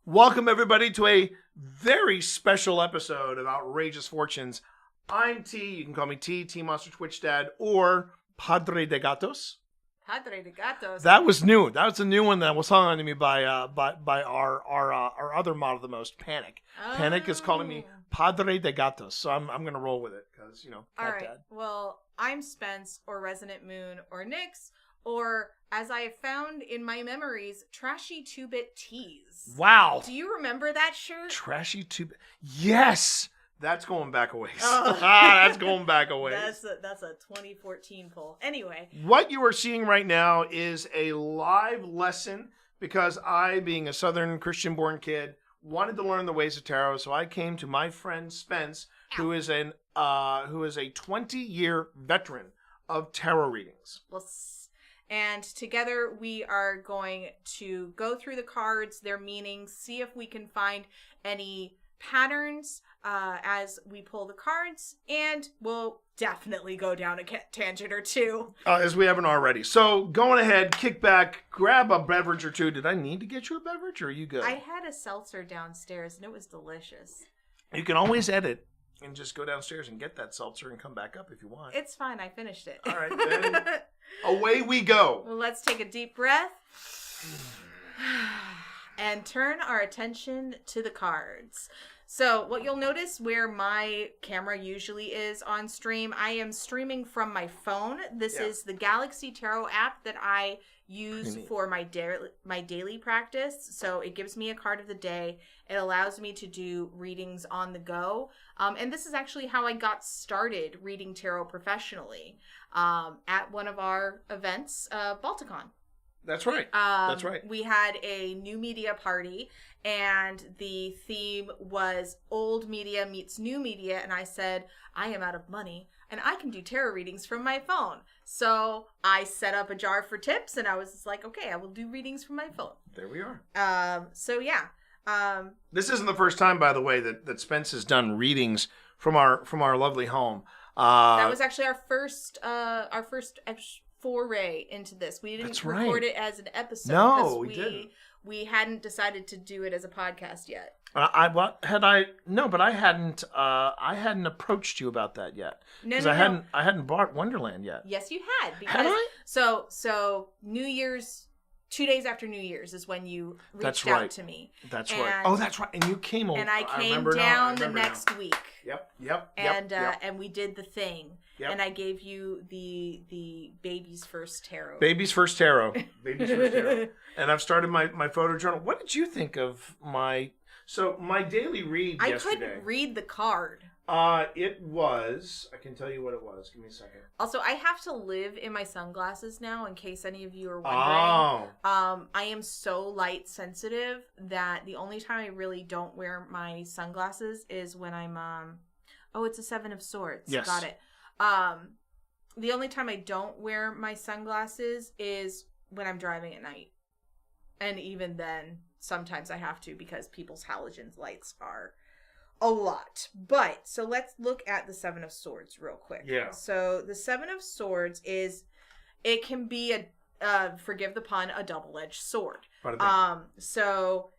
Welcome, everybody, to a very special episode of Outrageous Fortunes. I'm T. You can call me T Monster Twitch Dad, or Padre de Gatos. Padre de Gatos. That was new. That was a new one that was hung on to me by our other model, the most, Panic. Oh. Panic is calling me Padre de Gatos, so I'm gonna roll with it because All right. Dad. Well, I'm Spence, or Resonant Moon, or Nyx, or as I have found in my memories, Trashy 2-Bit Tees. Wow. Do you remember that shirt? Trashy 2-Bit. Yes. That's going back a ways. That's going back a ways. That's a 2014 poll. Anyway. What you are seeing right now is a live lesson because I, being a Southern Christian-born kid, wanted to learn the ways of tarot. So I came to my friend Spence, who is a 20-year veteran of tarot readings. And together we are going to go through the cards, their meanings, see if we can find any patterns as we pull the cards, and we'll definitely go down a tangent or two. As we haven't already. So going ahead, kick back, grab a beverage or two. Did I need to get you a beverage, or are you good? I had a seltzer downstairs, and it was delicious. You can always edit and just go downstairs and get that seltzer and come back up if you want. It's fine. I finished it. All right, then. Away we go. Well, let's take a deep breath and turn our attention to the cards. So what you'll notice where my camera usually is on stream, I am streaming from my phone. This is the Galaxy Tarot app that I use for my daily practice. So it gives me a card of the day. It allows me to do readings on the go. And this is actually how I got started reading tarot professionally at one of our events, Balticon. That's right. That's right. We had a new media party, and the theme was old media meets new media. And I said, I am out of money, and I can do tarot readings from my phone. So I set up a jar for tips, and I was just like, okay, I will do readings from my phone. There we are. This isn't the first time, by the way, that Spence has done readings from our lovely home. That was actually our first foray into this. We didn't record it as an episode. No, we didn't. We hadn't decided to do it as a podcast yet. I hadn't approached you about that yet. No. I hadn't bought Wonderland yet. Yes, you had. Had I? So New Year's, 2 days after New Year's is when you reached out to me. That's right. Oh, that's right. And you came over. And I came down the next week. Yep. And we did the thing. Yep. And I gave you the Baby's First Tarot. Baby's First Tarot. And I've started my photo journal. What did you think of my daily read yesterday? I couldn't read the card. It was, I can tell you what it was. Give me a second. Also, I have to live in my sunglasses now, in case any of you are wondering. Oh. I am so light sensitive that the only time I really don't wear my sunglasses is when I'm, it's a Seven of Swords. Yes. Got it. The only time I don't wear my sunglasses is when I'm driving at night. And even then, sometimes I have to because people's halogen lights are a lot. But, so let's look at the Seven of Swords real quick. Yeah. So, the Seven of Swords it can be forgive the pun, a double-edged sword. So,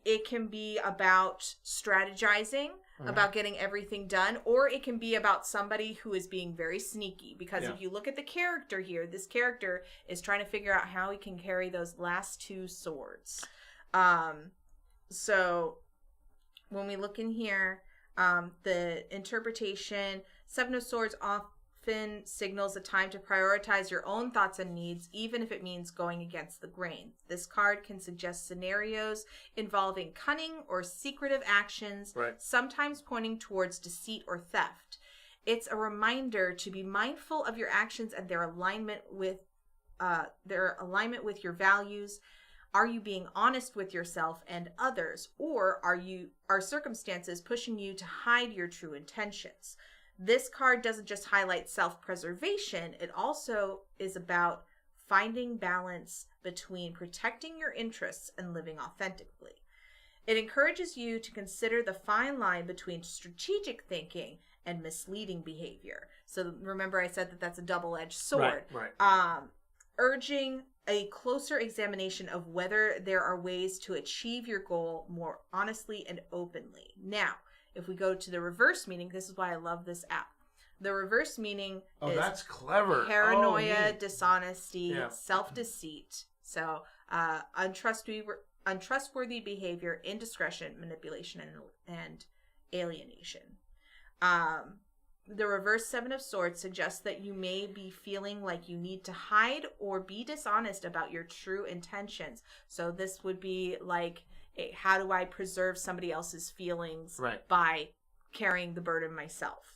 it can be about strategizing, about getting everything done, or it can be about somebody who is being very sneaky. Because if you look at the character here, this character is trying to figure out how he can carry those last two swords. So when we look in here, the interpretation, Seven of Swords often signals a time to prioritize your own thoughts and needs, even if it means going against the grain. This card can suggest scenarios involving cunning or secretive actions, sometimes pointing towards deceit or theft. It's a reminder to be mindful of your actions and their alignment with your values. Are you being honest with yourself and others, or are circumstances pushing you to hide your true intentions? This card doesn't just highlight self-preservation, it also is about finding balance between protecting your interests and living authentically. It encourages you to consider the fine line between strategic thinking and misleading behavior. So remember I said that that's a double-edged sword. Right. Urging a closer examination of whether there are ways to achieve your goal more honestly and openly. Now, if we go to the reverse meaning, this is why I love this app. The reverse meaning is that's clever. paranoia, Neat. dishonesty, Yeah. self-deceit. So, untrustworthy behavior, indiscretion, manipulation, and alienation. The reverse Seven of Swords suggests that you may be feeling like you need to hide or be dishonest about your true intentions. So this would be like, how do I preserve somebody else's feelings by carrying the burden myself?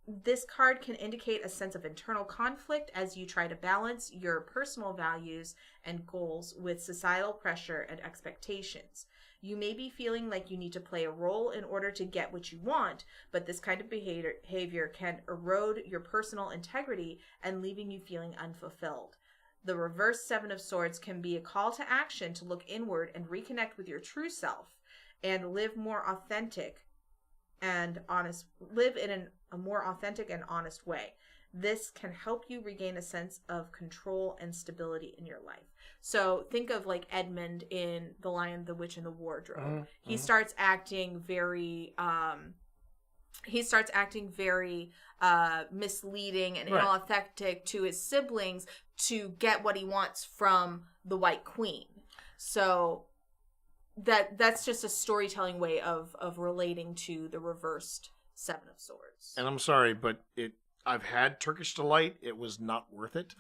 This card can indicate a sense of internal conflict as you try to balance your personal values and goals with societal pressure and expectations. You may be feeling like you need to play a role in order to get what you want, but this kind of behavior can erode your personal integrity and leaving you feeling unfulfilled. The reverse Seven of Swords can be a call to action to look inward and reconnect with your true self and live more authentic and honest, live in a more authentic and honest way. This can help you regain a sense of control and stability in your life. So think of like Edmund in The Lion, the Witch, and the Wardrobe. He starts acting very misleading and inauthentic to his siblings to get what he wants from the White Queen. So that's just a storytelling way of relating to the reversed Seven of Swords. And I'm sorry, but I've had Turkish Delight. It was not worth it.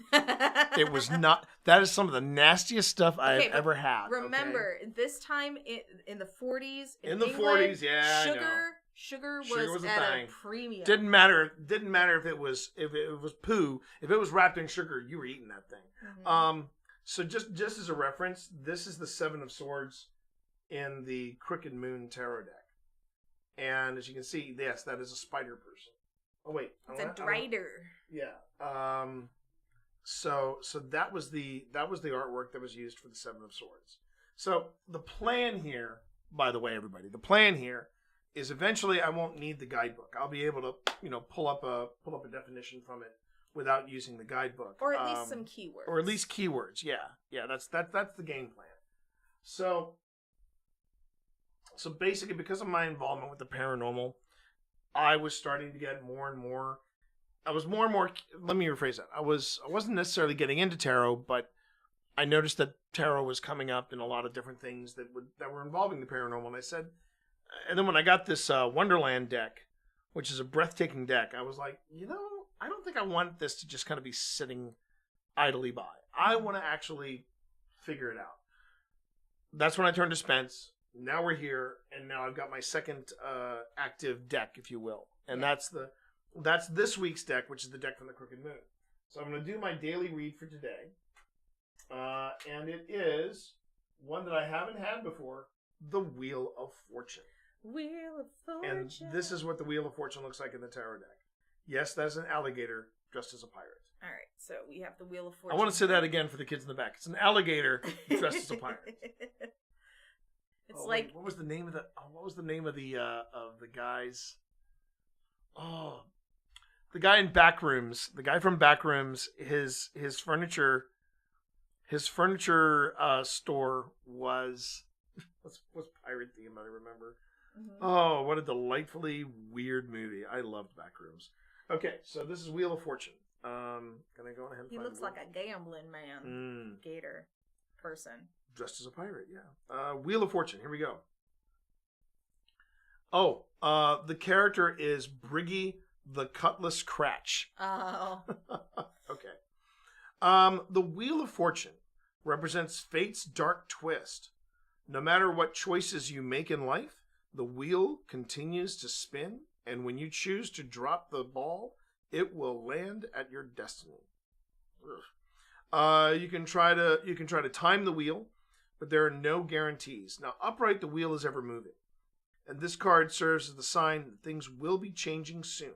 It was not. That is some of the nastiest stuff I've ever had. Remember, this time in the 40s, in the England, 40s, yeah, sugar was at a premium. Didn't matter if it was poo. If it was wrapped in sugar, you were eating that thing. Mm-hmm. So just as a reference, this is the Seven of Swords in the Crooked Moon Tarot deck, and as you can see, yes, that is a spider person. Oh wait, it's a drider. Yeah. So that was the artwork that was used for the Seven of Swords. So the plan here, by the way, everybody, the plan here is eventually I won't need the guidebook. I'll be able to pull up a definition from it without using the guidebook, or at least some keywords. Or at least keywords. Yeah. That's the game plan. So basically, because of my involvement with the paranormal, I was starting to get more and more. I was more and more. Let me rephrase that. I wasn't necessarily getting into tarot, but I noticed that tarot was coming up in a lot of different things that were involving the paranormal. And I said, and then when I got this Wonderland deck, which is a breathtaking deck, I was like, I don't think I want this to just kind of be sitting idly by. I want to actually figure it out. That's when I turned to Spence. Now we're here, and now I've got my second active deck, if you will, and that's this week's deck, which is the deck from the Crooked Moon. So I'm going to do my daily read for today, and it is one that I haven't had before: the Wheel of Fortune. Wheel of Fortune. And this is what the Wheel of Fortune looks like in the tarot deck. Yes, that's an alligator dressed as a pirate. All right, so we have the Wheel of Fortune. I want to say that again for the kids in the back. It's an alligator dressed as a pirate. It's like what was the name of the guys? Oh, the guy in Backrooms. The guy from Backrooms. His furniture store was pirate theme. I remember. Mm-hmm. Oh, what a delightfully weird movie! I loved Backrooms. Okay, so this is Wheel of Fortune. Can I go ahead and He looks like a gambling man. Gator person. Dressed as a pirate, yeah. Wheel of Fortune, here we go. Oh, the character is Briggy the Cutlass Cratch. Oh. Okay. The Wheel of Fortune represents fate's dark twist. No matter what choices you make in life, the wheel continues to spin, and when you choose to drop the ball, it will land at your destiny. You can try to time the wheel, but there are no guarantees. Now, upright, the wheel is ever moving, and this card serves as the sign that things will be changing soon.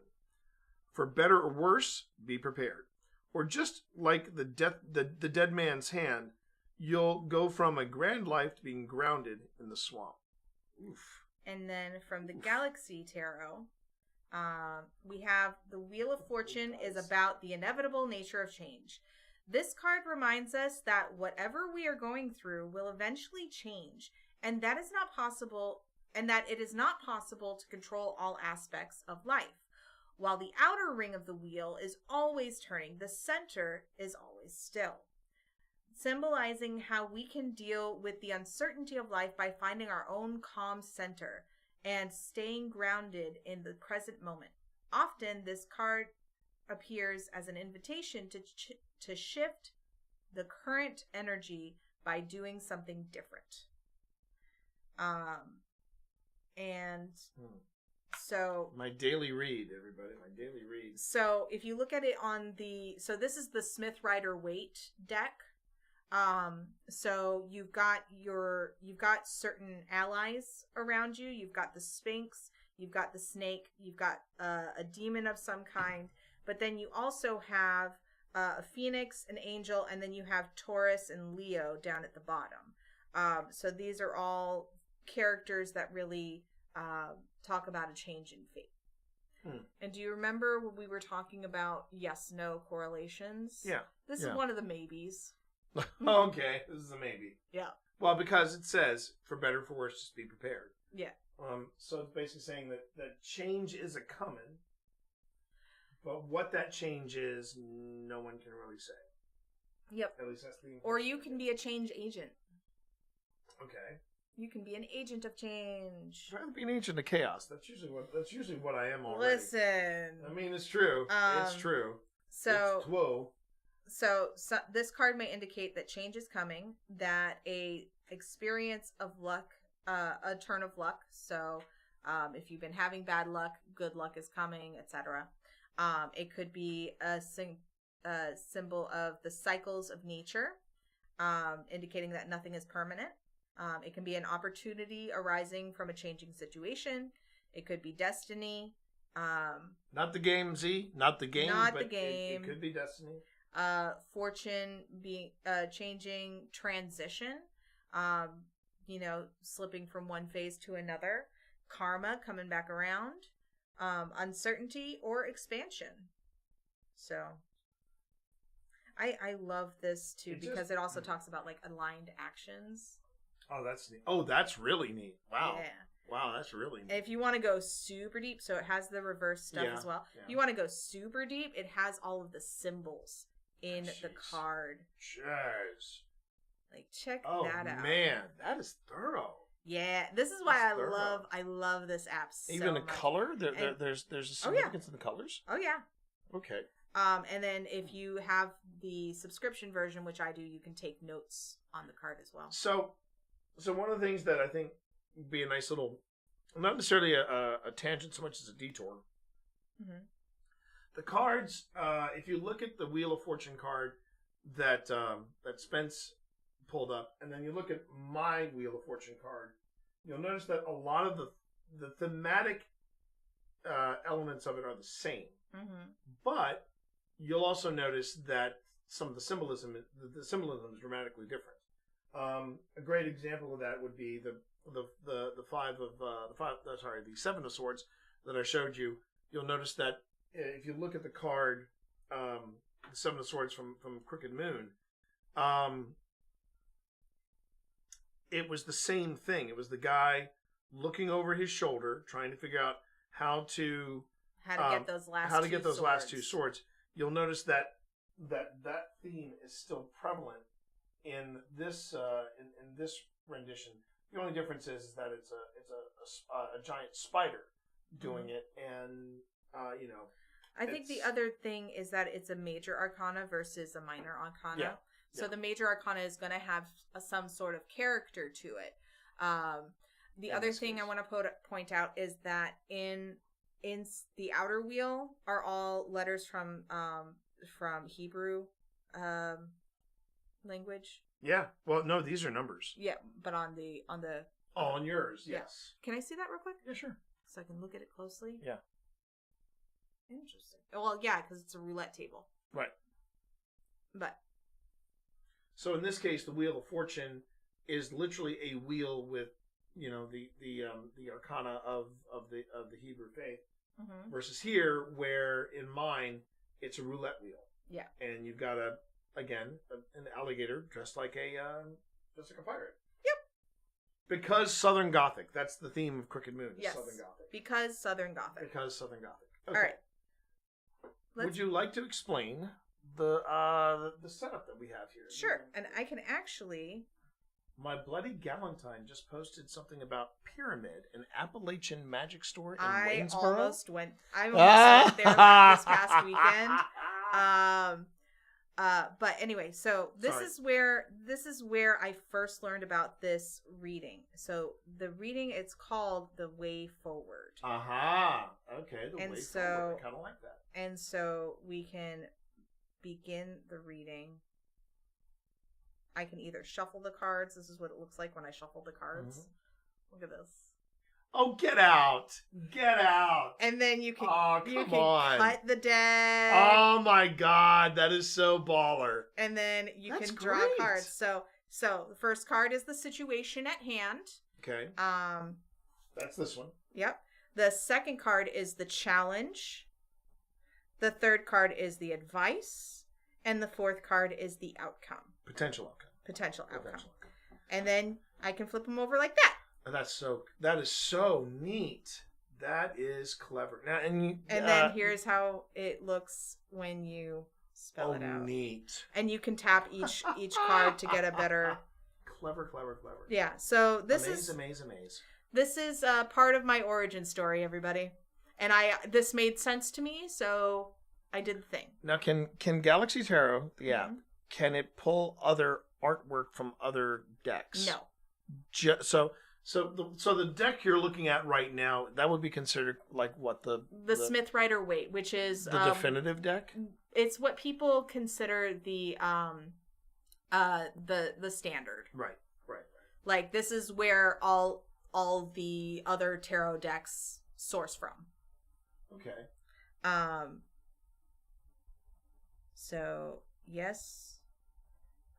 For better or worse, be prepared. Or just like the dead man's hand, you'll go from a grand life to being grounded in the swamp. Oof. And then from the Galaxy Tarot, we have the Wheel of Fortune is about the inevitable nature of change. This card reminds us that whatever we are going through will eventually change, and that is not possible, and that it is not possible to control all aspects of life. While the outer ring of the wheel is always turning, the center is always still, symbolizing how we can deal with the uncertainty of life by finding our own calm center and staying grounded in the present moment. Often, this card appears as an invitation to shift the current energy by doing something different. And so my daily read, everybody, my daily read. So if you look at it on so this is the Smith Rider Waite deck. So you've got certain allies around you. You've got the Sphinx, you've got the snake, you've got a demon of some kind, but then you also have a phoenix, an angel, and then you have Taurus and Leo down at the bottom. So these are all characters that really talk about a change in fate. And do you remember when we were talking about yes-no correlations? Yeah. This is one of the maybes. Okay, this is a maybe. Yeah. Well, because it says, for better or for worse, just be prepared. Yeah. So it's basically saying that change is a coming, but what that change is, no one can really say. Yep. At least that's the... Or you can be a change agent. Okay. You can be an agent of change. I'd rather be an agent of chaos. That's usually what I am already. Listen. I mean, it's true. It's true. So this card may indicate that change is coming, that a experience of luck, a turn of luck. So if you've been having bad luck, good luck is coming, etc. It could be a symbol of the cycles of nature, indicating that nothing is permanent. It can be an opportunity arising from a changing situation. It could be destiny. Not the game, Z. Not the game. Not but the game. It could be destiny. Fortune being changing, transition. Slipping from one phase to another. Karma coming back around. Uncertainty or expansion. So I love this too because it also talks about like aligned actions. Oh, that's neat. Oh, that's really neat. Wow. Yeah. Wow, that's really neat. If you want to go super deep, so it has the reverse stuff as well. Yeah. If you want to go super deep, it has all of the symbols in the card. Jeez. Like, check that out. Oh, man. That is thorough. Yeah, this is why I love this app so Even the much. color? There's a significance in the colors? Oh, yeah. Okay. And then if you have the subscription version, which I do, you can take notes on the card as well. So one of the things that I think would be a nice little, not necessarily a tangent so much as a detour. Mm-hmm. The cards, if you look at the Wheel of Fortune card that Spence pulled up, and then you look at my Wheel of Fortune card, you'll notice that a lot of the thematic elements of it are the same. Mm-hmm. But you'll also notice that some of the symbolism is dramatically different. A great example of that would be the Seven of Swords that I showed you. You'll notice that if you look at the card, the Seven of Swords from Crooked Moon, it was the same thing. It was the guy looking over his shoulder, trying to figure out how to get those last two swords. You'll notice that theme is still prevalent in this in this rendition. The only difference is that it's a giant spider doing it, and I think the other thing is that it's a major arcana versus a minor arcana. Yeah. So the major arcana is going to have some sort of character to it. The other thing I want to point out is that in the outer wheel are all letters from Hebrew language. Yeah. Well, no, these are numbers. Yeah, but on yours, yes. Can I see that real quick? Yeah, sure. So I can look at it closely. Yeah. Interesting. Well, yeah, because it's a roulette table. Right. But. So in this case, the Wheel of Fortune is literally a wheel with, the arcana of the Hebrew faith, versus here, where in mine it's a roulette wheel. Yeah. And you've got again, an alligator dressed like a pirate. Yep. Because Southern Gothic. That's the theme of Crooked Moon. Yes. Southern Gothic. Because Southern Gothic. Because Southern Gothic. Okay. All right. Would you like to explain the setup that we have here? Sure. And I can actually... My Bloody Galentine just posted something about Pyramid, an Appalachian magic store in I Waynesboro. almost went there this past weekend. But anyway, so this is where I first learned about this reading. So the reading, it's called The Way Forward. Aha. Okay, The Way Forward. I kind of like that. And so we can begin the reading. I can either shuffle the cards. This is what it looks like when I shuffle the cards. Mm-hmm. Look at this. Oh, get out. Get out. And then you can, on. Cut the deck. Oh my God. That is so baller. And then you can draw cards. So the first card is the situation at hand. Okay. That's this one. Yep. The second card is the challenge. The third card is the advice. And the fourth card is the outcome. Potential outcome. And then I can flip them over like that. That is so neat. That is clever. Now, and then here's how it looks when you spell it out. Neat. And you can tap each card to get a better. Clever. Yeah. So this amaze. This is part of my origin story, everybody, and this made sense to me, so I did the thing. Now, can Galaxy Tarot, the app, can it pull other artwork from other decks? No. So the deck you're looking at right now, that would be considered like what the Smith Rider Waite, which is the definitive deck. It's what people consider the standard. Right. Like this is where all the other tarot decks source from. Okay. So yes.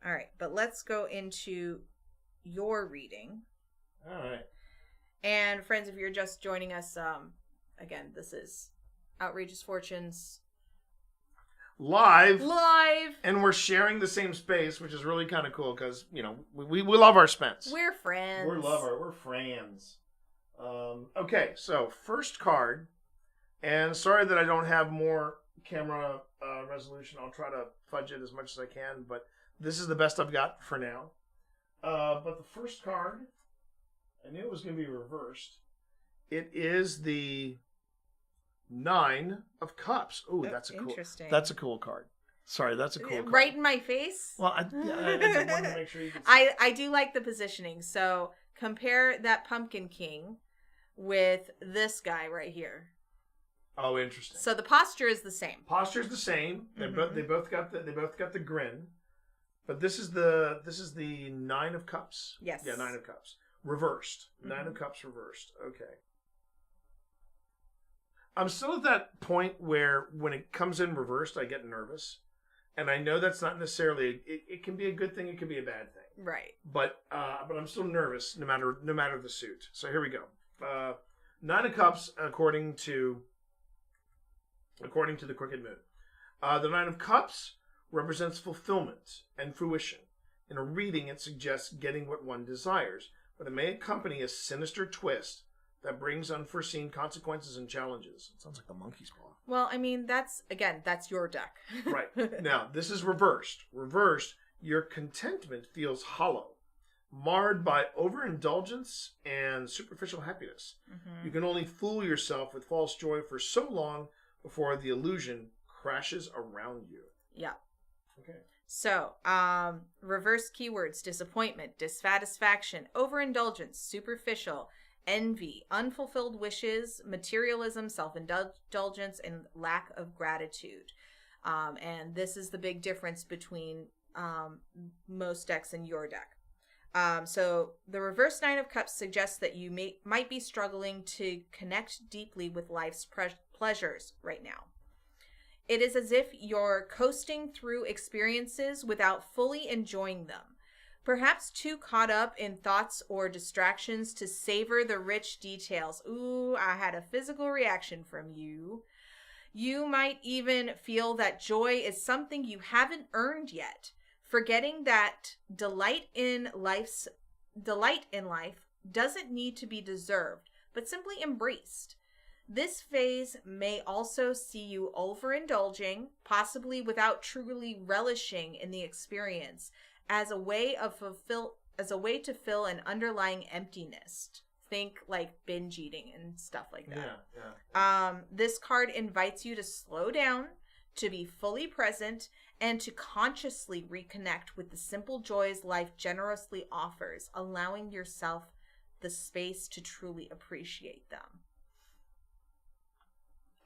All right, but let's go into your reading. All right. And friends, if you're just joining us, again, this is Outrageous Fortunes live, and we're sharing the same space, which is really kind of cool because we love our Spence. We're friends. We're friends. Okay, so first card, and sorry that I don't have more camera resolution. I'll try to fudge it as much as I can, but this is the best I've got for now. But the first card, I knew it was going to be reversed. It is the 9 of Cups. Ooh, that's interesting. That's a cool card. Sorry, that's a cool card. Right in my face? Well, I just wanted to make sure you could see. I do like the positioning. So compare that Pumpkin King with this guy right here. Oh, interesting. So the posture is the same. Posture's the same. They both got the grin. But this is the 9 of Cups. Yes. Yeah, 9 of Cups. Reversed. 9 of Cups reversed. Okay. I'm still at that point where when it comes in reversed, I get nervous. And I know that's not necessarily it can be a good thing, it can be a bad thing. Right. But I'm still nervous no matter the suit. So here we go. 9 of Cups according to the Crooked Moon. The 9 of Cups represents fulfillment and fruition. In a reading, it suggests getting what one desires, but it may accompany a sinister twist that brings unforeseen consequences and challenges. It sounds like the monkey's paw. Well, I mean, that's your deck. Right. Now, this is reversed. Reversed, your contentment feels hollow, marred by overindulgence and superficial happiness. Mm-hmm. You can only fool yourself with false joy for so long before the illusion crashes around you. Yeah. Okay. So, reverse keywords: disappointment, dissatisfaction, overindulgence, superficial, envy, unfulfilled wishes, materialism, self-indulgence, and lack of gratitude. And this is the big difference between most decks and your deck. So the reverse 9 of Cups suggests that you might be struggling to connect deeply with life's pleasures right now. It is as if you're coasting through experiences without fully enjoying them. Perhaps too caught up in thoughts or distractions to savor the rich details. Ooh, I had a physical reaction from you. You might even feel that joy is something you haven't earned yet, forgetting that delight in life doesn't need to be deserved, but simply embraced. This phase may also see you overindulging, possibly without truly relishing in the experience, as a way to fill an underlying emptiness. Think like binge eating and stuff like that. Yeah. This card invites you to slow down, to be fully present, and to consciously reconnect with the simple joys life generously offers, allowing yourself the space to truly appreciate them.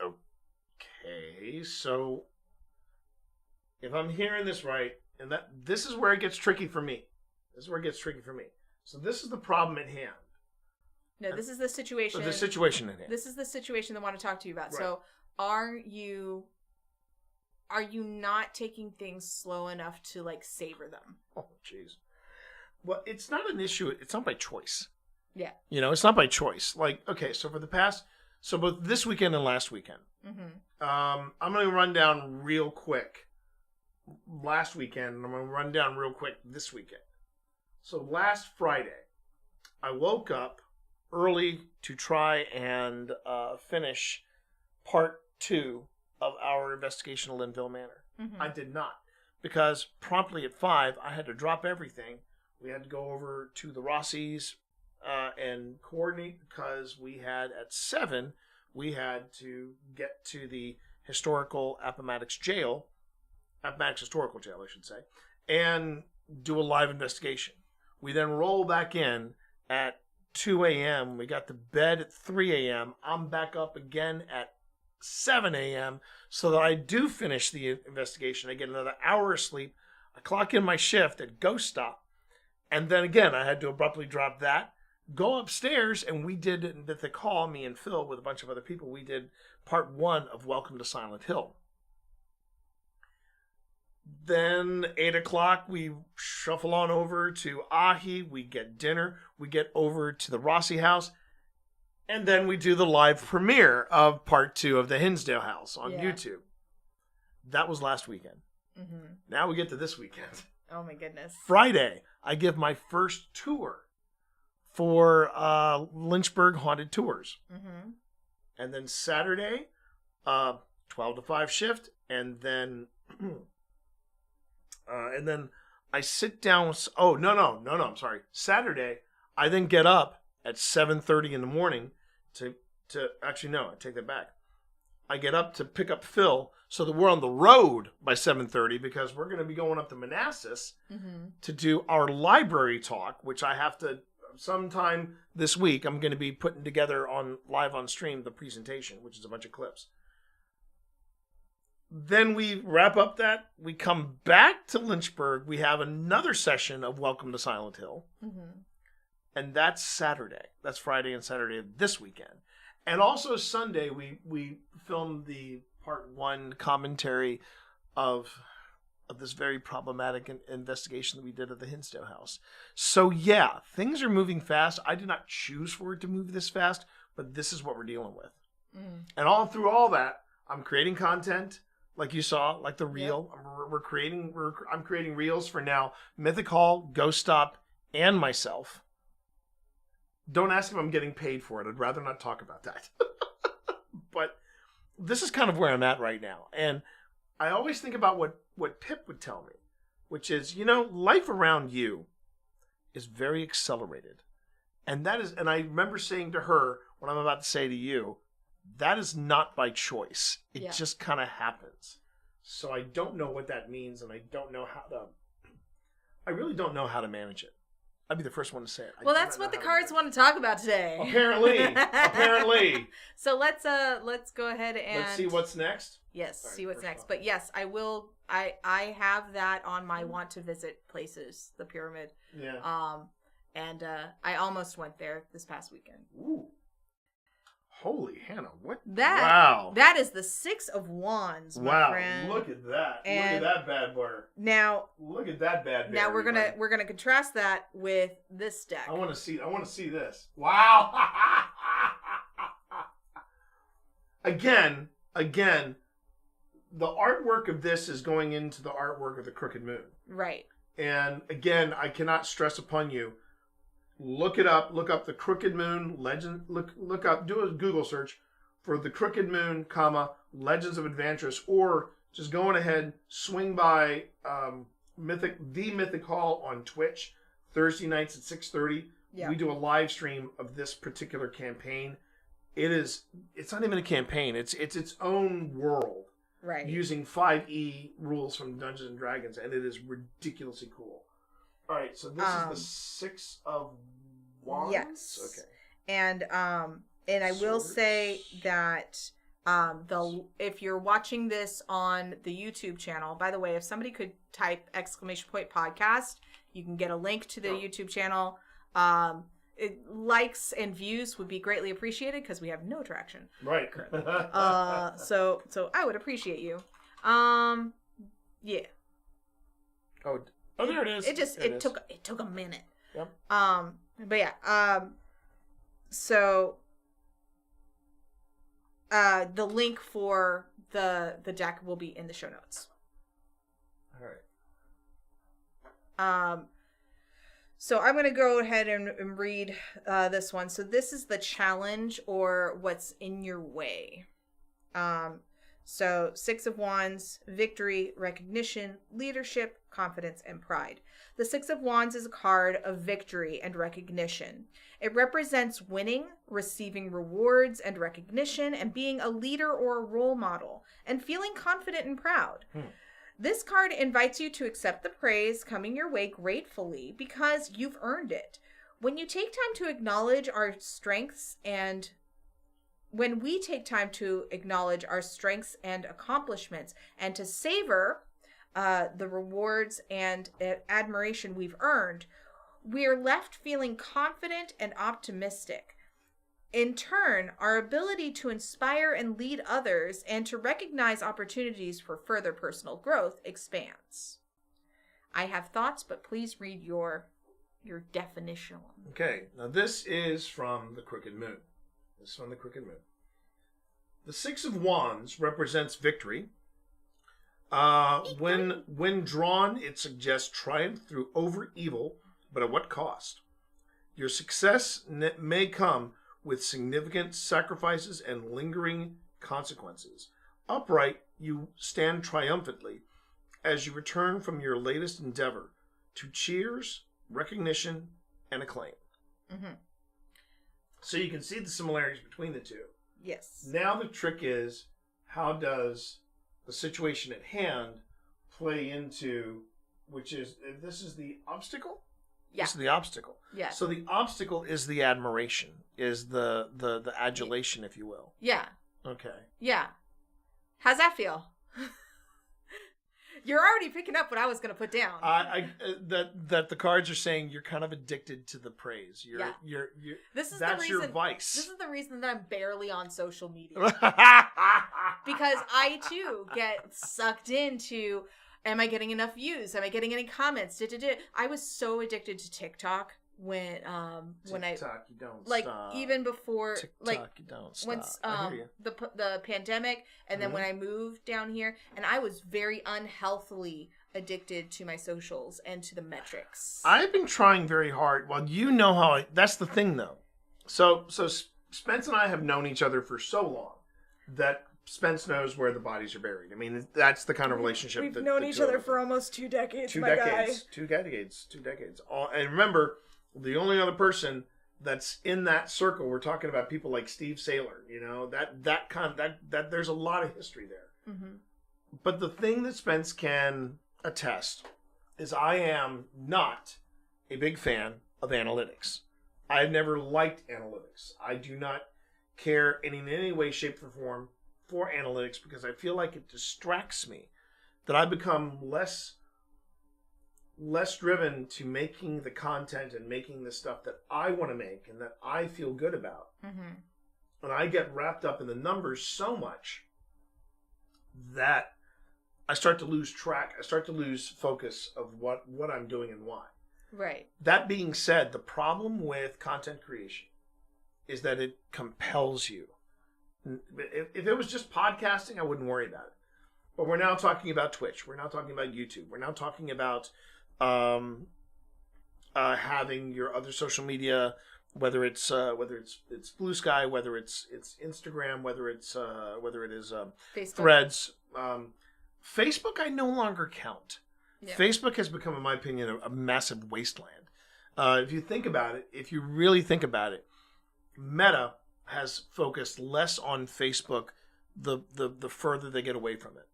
Okay, so if I'm hearing this right, and this is where it gets tricky for me. So this is the problem at hand. No, this is the situation. The situation at hand. This is the situation I want to talk to you about. Right. So, are you not taking things slow enough to like savor them? Oh, jeez. Well, it's not an issue. It's not by choice. Yeah. It's not by choice. Like, okay, so both this weekend and last weekend, I'm going to run down real quick last weekend, and I'm going to run down real quick this weekend. So last Friday, I woke up early to try and finish part 2 of our investigation of Linville Manor. I did not, because promptly at 5, I had to drop everything. We had to go over to the Rossies and coordinate, because we had at 7, we had to get to the Appomattox Historical Jail, I should say, and do a live investigation. We then roll back in at 2 a.m. We got to bed at 3 a.m. I'm back up again at 7 a.m. so that I do finish the investigation. I get another hour of sleep. I clock in my shift at Ghost Stop. And then again, I had to abruptly drop that, go upstairs, and we did, at the call, me and Phil, with a bunch of other people, we did part 1 of Welcome to Silent Hill. Then 8 o'clock, we shuffle on over to Ahi. We get dinner. We get over to the Rossi house. And then we do the live premiere of part 2 of the Hinsdale House on YouTube. That was last weekend. Now we get to this weekend. Oh my goodness. Friday, I give my first tour for Lynchburg Haunted Tours. And then Saturday, 12 to 5 shift. And then I sit down. Oh, no, I'm sorry. Saturday, I then get up at 7:30 in the morning to actually, no, I take that back. I get up to pick up Phil so that we're on the road by 7:30, because we're going to be going up to Manassas to do our library talk, which I have to, sometime this week, I'm going to be putting together live on stream the presentation, which is a bunch of clips. Then we wrap up that. We come back to Lynchburg. We have another session of Welcome to Silent Hill. And that's Saturday. That's Friday and Saturday of this weekend. And also Sunday, we filmed the part 1 commentary of this very problematic investigation that we did at the Hinsdale House. So yeah, things are moving fast. I did not choose for it to move this fast, but this is what we're dealing with. And all through all that, I'm creating content. Like you saw, like the reel. Yep. I'm creating reels for now Mythic Hall, Ghost Stop, and myself. Don't ask if I'm getting paid for it. I'd rather not talk about that. But this is kind of where I'm at right now. And I always think about what Pip would tell me, which is, life around you is very accelerated. And I remember saying to her what I'm about to say to you, that is not by choice. It just kind of happens. So I don't know what that means, and I really don't know how to manage it. I'd be the first one to say it. Well, that's what the cards want to talk about today. Apparently. So let's go ahead and let's see what's next. Yes, see what's next. But yes, I will. I have that on my want to visit places, the pyramid. Yeah. And I almost went there this past weekend. Ooh. Holy Hannah, what? Wow. That is the 6 of Wands, my friend. Look at that. And look at that bad boy. Now, look at that bad boy. Now we're going to contrast that with this deck. I want to see this. Wow. Again, again, the artwork of this is going into the artwork of the Crooked Moon. Right. And again, I cannot stress upon you, look it up, look up the Crooked Moon legend, look up, do a Google search for the Crooked Moon, comma, Legends of Adventurous, or just going ahead, swing by the Mythic Hall on Twitch, Thursday nights at 6:30. Yeah. We do a live stream of this particular campaign. It's not even a campaign, it's its own world. Right. Using 5e rules from Dungeons and Dragons, and it is ridiculously cool. All right, so this is the Six of Wands. Yes. Okay. And I will say that if you're watching this on the YouTube channel, by the way, if somebody could type !podcast, you can get a link to the YouTube channel. Likes and views would be greatly appreciated because we have no traction. Right. So I would appreciate you. Yeah. Oh, there it is. It took a minute. Yep. But yeah. So the link for the deck will be in the show notes. All right. So I'm going to go ahead and read this one. So this is the challenge, or what's in your way. So Six of Wands, victory, recognition, leadership, confidence, and pride. The Six of Wands is a card of victory and recognition. It represents winning, receiving rewards and recognition, and being a leader or a role model, and feeling confident and proud. This card invites you to accept the praise coming your way gratefully because you've earned it. When you take time to acknowledge our strengths and when we take time to acknowledge our strengths and accomplishments and to savor the rewards and admiration we've earned, we are left feeling confident and optimistic. In turn, our ability to inspire and lead others and to recognize opportunities for further personal growth expands. I have thoughts, but please read your definition. Okay, now this is from the Crooked Moon. The Six of Wands represents victory. When drawn, it suggests triumph over evil, but at what cost? Your success may come with significant sacrifices and lingering consequences. Upright, you stand triumphantly as you return from your latest endeavor to cheers, recognition, and acclaim. Mm-hmm. So you can see the similarities between the two. Yes. Now the trick is, how does the situation at hand play into, this is the obstacle? Yeah. This is the obstacle. Yeah. So the obstacle is the admiration, is the adulation, if you will. Yeah. Okay. Yeah. How's that feel? You're already picking up what I was going to put down. That the cards are saying you're kind of addicted to the praise. You're that's your vice. This is the reason that I'm barely on social media. Because I too get sucked into, am I getting enough views? Am I getting any comments? I was so addicted to TikTok when TikTok, you don't like stop. Even before TikTok, you don't stop. Once I hear you. the pandemic, and then when I moved down here, and I was very unhealthily addicted to my socials and to the metrics. I've been trying very hard. Well, you know how that's the thing though. So Spence and I have known each other for so long that Spence knows where the bodies are buried. I mean, that's the kind of relationship we've known each other for almost 2 decades. Two decades. And remember, the only other person that's in that circle, we're talking about people like Steve Saylor. You know, that there's a lot of history there. Mm-hmm. But the thing that Spence can attest is I am not a big fan of analytics. I've never liked analytics. I do not care in any way, shape, or form for analytics because I feel like it distracts me. That I become less driven to making the content and making the stuff that I want to make and that I feel good about. Mm-hmm. And I get wrapped up in the numbers so much that I start to lose track. I start to lose focus of what I'm doing and why. Right. That being said, the problem with content creation is that it compels you. If it was just podcasting, I wouldn't worry about it. But we're now talking about Twitch. We're now talking about YouTube. We're now talking about having your other social media, whether it's Blue Sky, whether it's Instagram, whether it is Facebook. Threads. Facebook, I no longer count. Yeah. Facebook has become, in my opinion, a massive wasteland. If you think about it, if you really think about it, Meta has focused less on Facebook the further they get away from it.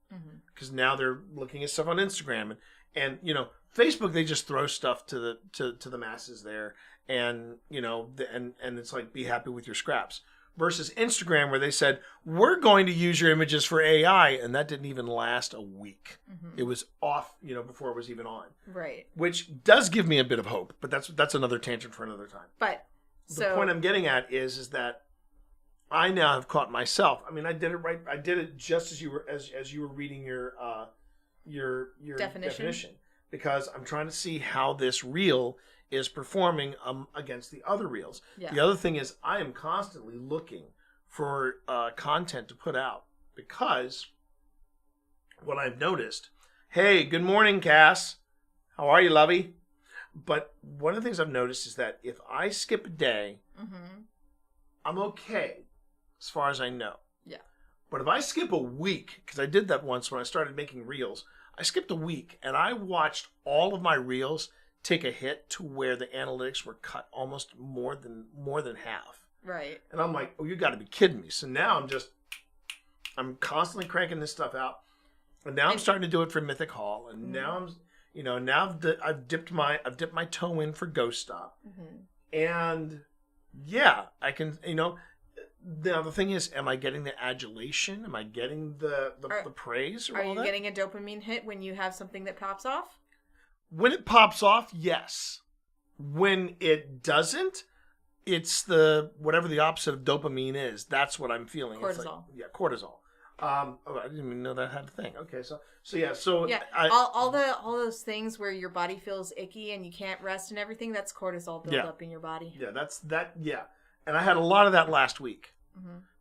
Because now they're looking at stuff on Instagram and Facebook, they just throw stuff to the masses there, and and it's like, be happy with your scraps. Versus Instagram, where they said, we're going to use your images for AI, and that didn't even last a week. It was off, before it was even on. Right. Which does give me a bit of hope, but that's another tangent for another time. But the point I'm getting at is that I now have caught myself. I mean, I did it right. I did it just as you were reading your definition, because I'm trying to see how this reel is performing against the other reels. Yeah. The other thing is, I am constantly looking for content to put out, because what I've noticed. Hey, good morning, Cass. How are you, lovey? But one of the things I've noticed is that if I skip a day, I'm okay. As far as I know. Yeah. But if I skip a week, because I did that once when I started making reels, I skipped a week and I watched all of my reels take a hit to where the analytics were cut almost more than half. Right. And I'm like, oh, you got to be kidding me. So now I'm constantly cranking this stuff out, and now I'm starting to do it for Mythic Hall, and now I've dipped my toe in for Ghost Stop, and yeah, I can Now the thing is, am I getting the adulation? Am I getting the praise? Are you getting a dopamine hit when you have something that pops off? When it pops off, yes. When it doesn't, it's whatever the opposite of dopamine is. That's what I'm feeling. Cortisol. Cortisol. I didn't even know that had a thing. Okay, so yeah. All those things where your body feels icky and you can't rest and everything. That's cortisol built up in your body. Yeah, that's that. Yeah. And I had a lot of that last week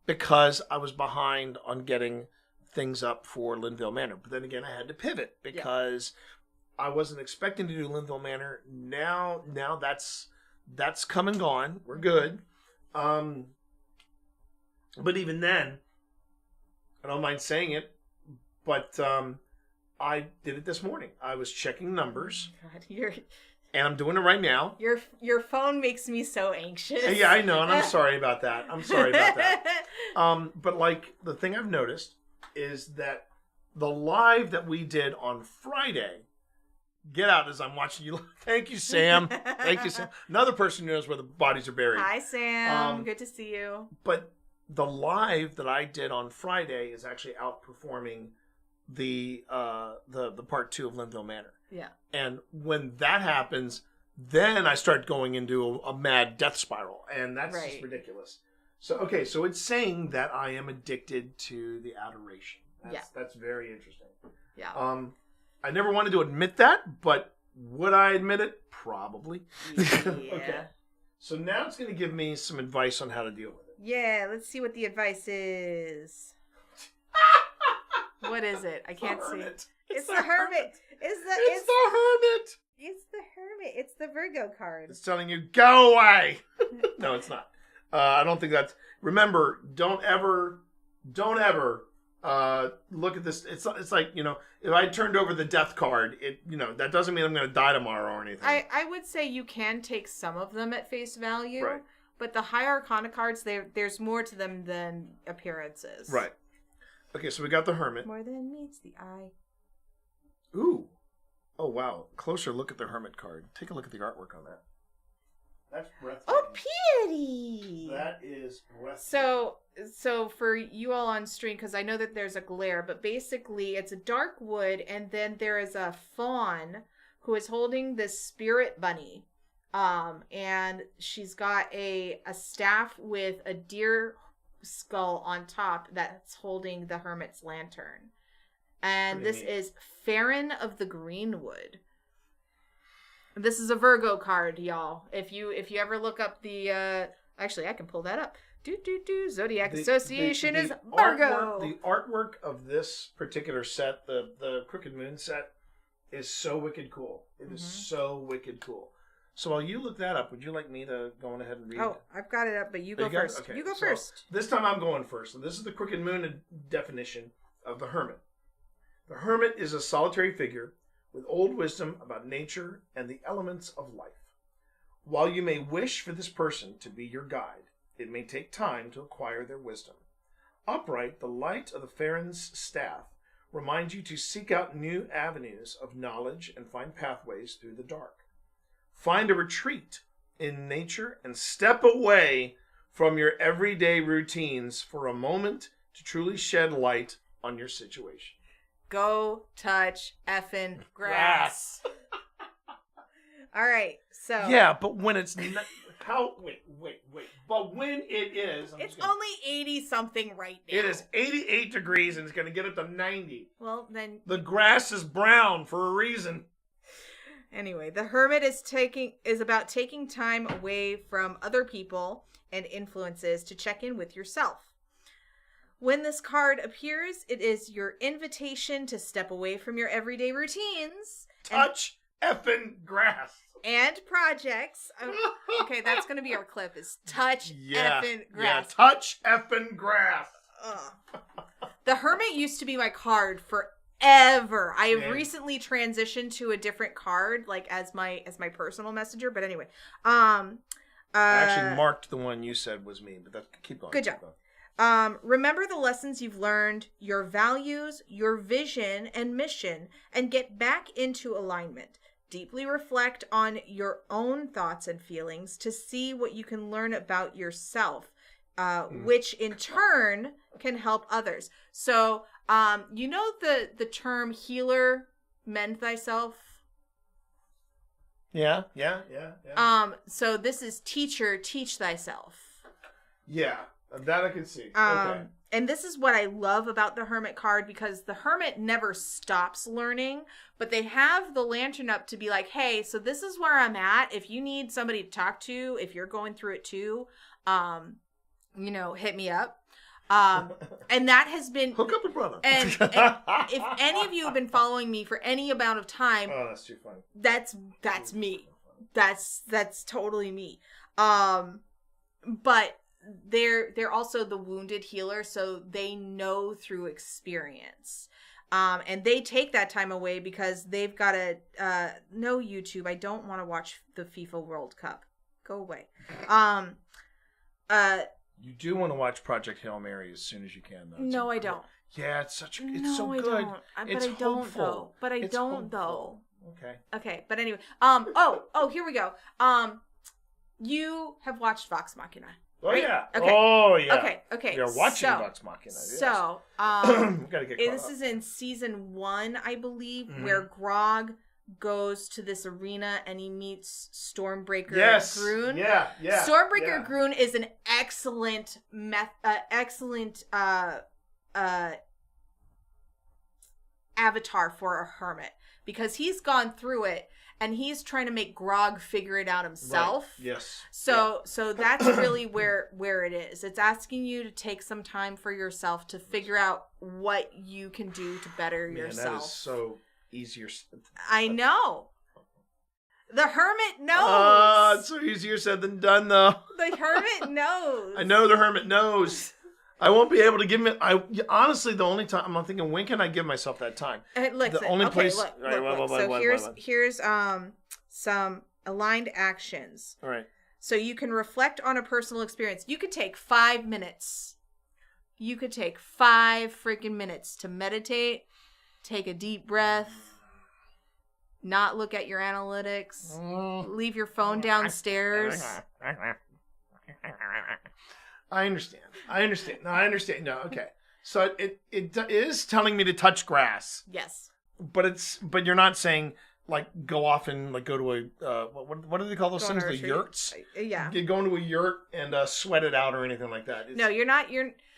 because I was behind on getting things up for Linville Manor. But then again, I had to pivot because I wasn't expecting to do Linville Manor. Now that's come and gone. We're good. But even then, I don't mind saying it, but I did it this morning. I was checking numbers. God, and I'm doing it right now. Your phone makes me so anxious. Yeah, I know, and I'm sorry about that. But like, the thing I've noticed is that the live that we did on Friday, get out as I'm watching you. Thank you, Sam. Thank you, Sam. Another person who knows where the bodies are buried. Hi, Sam. Good to see you. But the live that I did on Friday is actually outperforming the part 2 of Linville Manor. Yeah. And when that happens, then I start going into a mad death spiral, and that's just ridiculous. So so it's saying that I am addicted to the adoration. That's very interesting. Yeah. I never wanted to admit that, but would I admit it? Probably. Yeah. Okay. So now it's going to give me some advice on how to deal with it. Yeah, let's see what the advice is. What is it? I can't see. It's the Hermit. It's the Hermit. It's the Hermit. It's the Virgo card. It's telling you, go away. No, it's not. I don't think that's... Remember, don't ever look at this. It's like, if I turned over the death card, that doesn't mean I'm going to die tomorrow or anything. I would say you can take some of them at face value. Right. But the high arcana cards, there's more to them than appearances. Right. Okay, so we got the Hermit. More than meets the eye. Ooh. Oh, wow. Closer look at the Hermit card. Take a look at the artwork on that. That's breathtaking. Oh, pretty. That is breathtaking. So for you all on stream, because I know that there's a glare, but basically it's a dark wood, and then there is a fawn who is holding this spirit bunny. And she's got a staff with a deer skull on top that's holding the Hermit's lantern. And this is Farron of the Greenwood. This is a Virgo card, y'all. If you ever look up the actually I can pull that up. Zodiac Association is artwork, Virgo. the artwork of this particular set, the Crooked Moon set, is so wicked cool. It is so wicked cool. So while you look that up, would you like me to go on ahead and read? Oh, I've got it up, but you go first. Okay. You go So first. this time I'm going first. So this is the Crooked Moon definition of the hermit. The hermit is a solitary figure with old wisdom about nature and the elements of life. While you may wish for this person to be your guide, it may take time to acquire their wisdom. Upright, the light of the Pharon's staff reminds you to seek out new avenues of knowledge and find pathways through the dark. Find a retreat in nature and step away from your everyday routines for a moment to truly shed light on your situation. Go touch effing grass. All right, so yeah, but when it's not, wait. But when it is, it's only 80 something right now. It is 88 degrees and it's going to get up to 90. Well, then the grass is brown for a reason. Anyway, the hermit is about taking time away from other people and influences to check in with yourself. When this card appears, it is your invitation to step away from your everyday routines. Touch effing grass. And projects. Okay, that's going to be our clip is touch effing grass. Yeah, touch effing grass. The hermit used to be my card forever. I have recently transitioned to a different card, like as my personal messenger. But anyway, I actually marked the one you said was me, but keep going. Good job. Remember the lessons you've learned, your values, your vision, and mission, and get back into alignment. Deeply reflect on your own thoughts and feelings to see what you can learn about yourself, which in turn can help others. So, you know the term healer, mend thyself? Yeah. So this is teacher, teach thyself. Yeah, that I can see. Okay. And this is what I love about the hermit card, because the hermit never stops learning, but they have the lantern up to be like, hey, so this is where I'm at. If you need somebody to talk to, if you're going through it too, hit me up. And that has been hook up a brother. And if any of you have been following me for any amount of time, oh, that's too funny. That's me. That's totally me. But they're also the wounded healer, so they know through experience. And they take that time away because they've got no YouTube. I don't want to watch the FIFA World Cup. Go away. You do want to watch Project Hail Mary as soon as you can, though. No, I don't. Yeah, it's so good. I don't. It's I don't hopeful. though. It's hopeful. Okay, but anyway. Here we go. You have watched Vox Machina. Oh, right? yeah. Okay. Oh, yeah. Okay. You're watching Vox Machina. Yes. So, gotta get this is in season 1, I believe, where Grog goes to this arena and he meets Stormbreaker Groon. Yeah. Stormbreaker Groon is an excellent avatar for a hermit, because he's gone through it and he's trying to make Grog figure it out himself. Right. Yes. So that's really where it is. It's asking you to take some time for yourself to figure out what you can do to better yourself. That is so easier. I know. The hermit knows. It's so easier said than done, though. The hermit knows. I know the hermit knows. I won't be able to give him. Honestly, the only time I'm thinking, when can I give myself that time? Listen, the only place. Look. So here's some aligned actions. All right. So you can reflect on a personal experience. You could take 5 minutes. You could take 5 freaking minutes to meditate, take a deep breath, not look at your analytics, leave your phone downstairs. I understand. No, I understand. No, okay. So it is telling me to touch grass. Yes. But you're not saying like go off and like go to a what do they call those things? The yurts. Yeah. You go into a yurt and sweat it out or anything like that. No, you're not.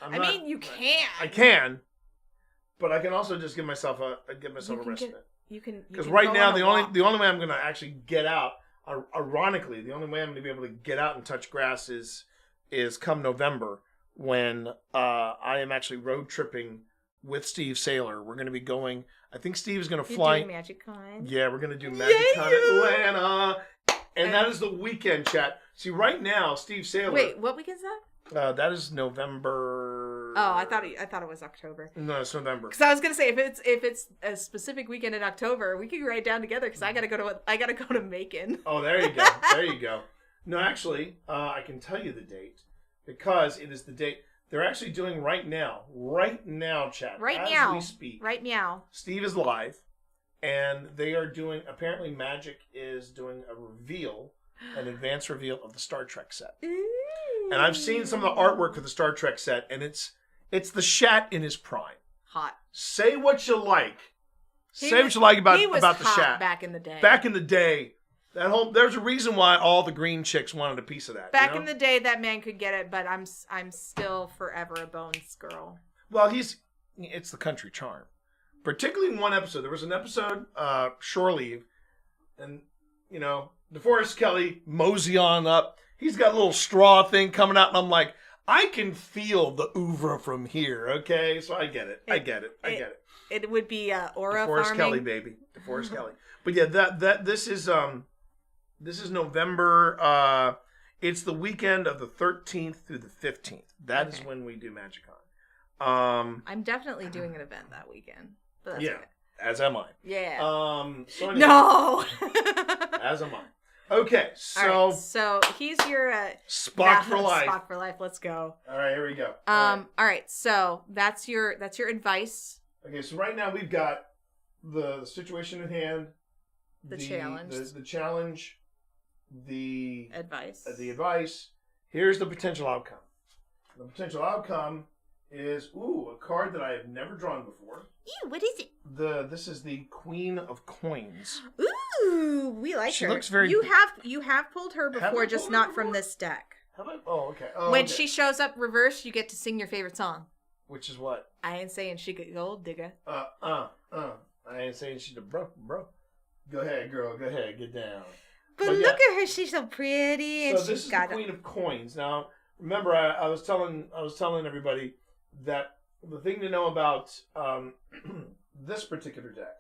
I mean, you can. I can, but I can also just give myself a respite. You can. Because right now the only way I'm going to actually get out, ironically, the only way I'm going to be able to get out and touch grass is is come November when I am actually road tripping with Steve Saylor. We're going to be going. I think Steve is going to fly. You're doing MagicCon? Yeah, we're going to do MagicCon Atlanta. And that is the weekend, chat. See, right now, Steve Saylor. Wait, what weekend's that? That is November. Oh, I thought it was October. No, it's November. Because I was gonna say if it's a specific weekend in October, we could write down together. Because I gotta go to Macon. Oh, there you go. There you go. No, actually, I can tell you the date because it is the date they're actually doing right now, chat. As we speak. Right now. Steve is live, and they are doing. Apparently, Magic is doing a reveal, an advanced reveal of the Star Trek set. Ooh. And I've seen some of the artwork for the Star Trek set, and it's the Shat in his prime. Hot. Say what you like. What you like about the Shat. Back in the day. Back in the day, there's a reason why all the green chicks wanted a piece of that. Back in the day, that man could get it, but I'm still forever a Bones girl. Well, it's the country charm. Particularly in one episode, there was an episode, Shore Leave, and DeForest Kelley mosey on up. He's got a little straw thing coming out, and I'm like, I can feel the oeuvre from here, okay? So I get it. I get it. It would be aura DeForest farming. Kelley, baby. DeForest Kelley. But yeah, this is November. It's the weekend of the 13th through the 15th. That is when we do MagicCon. I'm definitely doing an event that weekend. But that's yeah, okay. As am I. Yeah. So anyway, no. As am I. Okay, so all right, so he's your Spock for life. Spock for life. Let's go. All right, here we go. All right. So that's your advice. Okay, so right now we've got the situation at hand, the challenge, the advice. The advice. Here's the potential outcome. The potential outcome is a card that I have never drawn before. Ew, what is it? This is the Queen of Coins. Ooh, we like her. She looks very. You have pulled her before, just not from this deck. Have I? Oh, okay. Oh, when she shows up reverse, you get to sing your favorite song. Which is what? I ain't saying she could gold digger. I ain't saying she's a bro. Go ahead, girl. Go ahead, get down. But look at her; she's so pretty, and so this is the Queen of Coins. Now, remember, I was telling everybody that the thing to know about this particular deck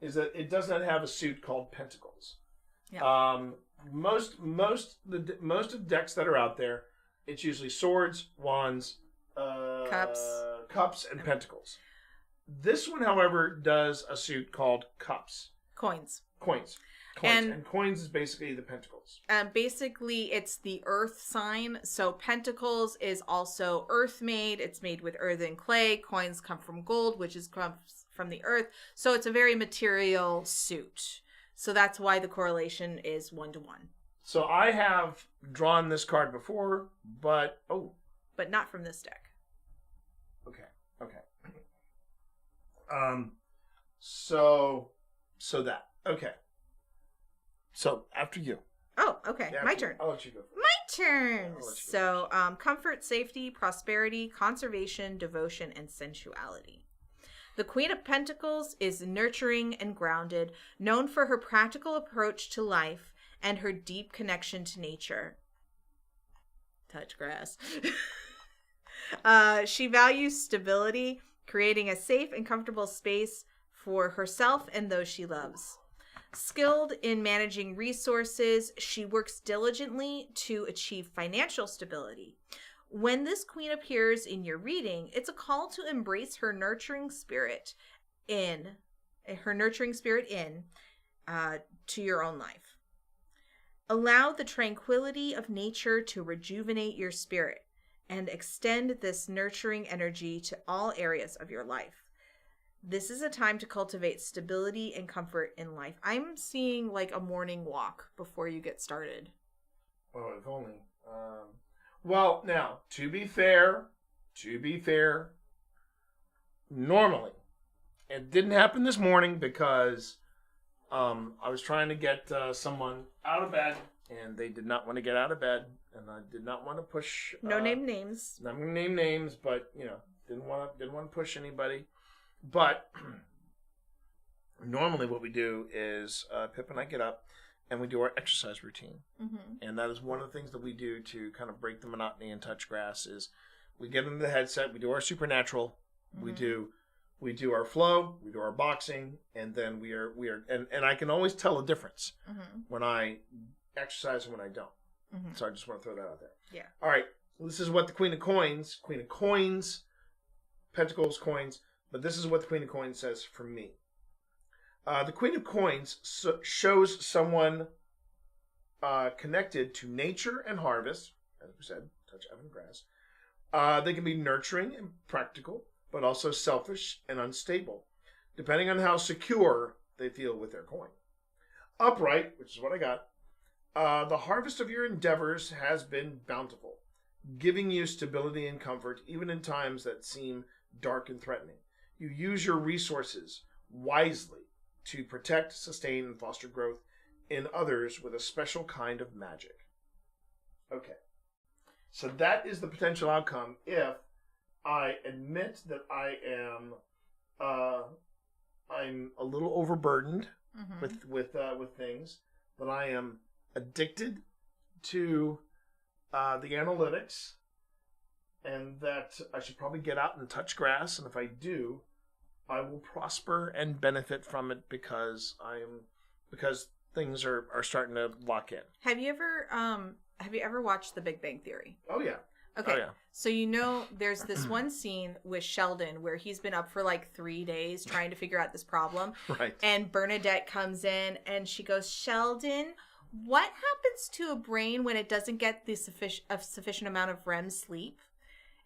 is that it does not have a suit called Pentacles. Yeah. Most of decks that are out there, it's usually swords, wands, cups, and pentacles. This one, however, does a suit called cups. Coins. And coins is basically the pentacles. Basically, it's the earth sign. So pentacles is also earth made. It's made with earth and clay. Coins come from gold, which comes from the earth. So it's a very material suit. So that's why the correlation is 1-1. So I have drawn this card before, but not from this deck. Okay. So that. Okay. So, after you. Oh, okay. Yeah, my turn. I'll let you go. My turn. So, comfort, safety, prosperity, conservation, devotion, and sensuality. The Queen of Pentacles is nurturing and grounded, known for her practical approach to life and her deep connection to nature. Touch grass. She values stability, creating a safe and comfortable space for herself and those she loves. Skilled in managing resources, she works diligently to achieve financial stability. When this queen appears in your reading, it's a call to embrace her nurturing spirit to your own life. Allow the tranquility of nature to rejuvenate your spirit and extend this nurturing energy to all areas of your life. This is a time to cultivate stability and comfort in life. I'm seeing like a morning walk before you get started. Oh, if only. Well, now, to be fair, normally, it didn't happen this morning because I was trying to get someone out of bed, and they did not want to get out of bed, and I did not want to push. No name names. I'm gonna name names, but didn't want to push anybody. But normally, what we do is Pip and I get up, and we do our exercise routine. Mm-hmm. And that is one of the things that we do to kind of break the monotony and touch grass is we get into the headset, we do our supernatural, Mm-hmm. we do our flow, we do our boxing, and then we are and I can always tell a difference Mm-hmm. when I exercise and when I don't. Mm-hmm. So I just want to throw that out there. Yeah. All right. This is what the Queen of Coins, Pentacles, coins, but this is what the Queen of Coins says for me. The Queen of Coins shows someone connected to nature and harvest, as we said, touch heaven grass. They can be nurturing and practical, but also selfish and unstable, depending on how secure they feel with their coin. Upright, which is what I got, the harvest of your endeavors has been bountiful, giving you stability and comfort even in times that seem dark and threatening. You use your resources wisely to protect, sustain, and foster growth in others with a special kind of magic. Okay. So that is the potential outcome if I admit that I'm a little overburdened Mm-hmm. with things, that I am addicted to the analytics, and that I should probably get out and touch grass, and if I do, I will prosper and benefit from it because things are starting to lock in. Have you ever watched The Big Bang Theory? Oh yeah. Okay. Oh, yeah. So there's this one scene with Sheldon where he's been up for like 3 days trying to figure out this problem. Right. And Bernadette comes in and she goes, "Sheldon, what happens to a brain when it doesn't get the sufficient amount of REM sleep?"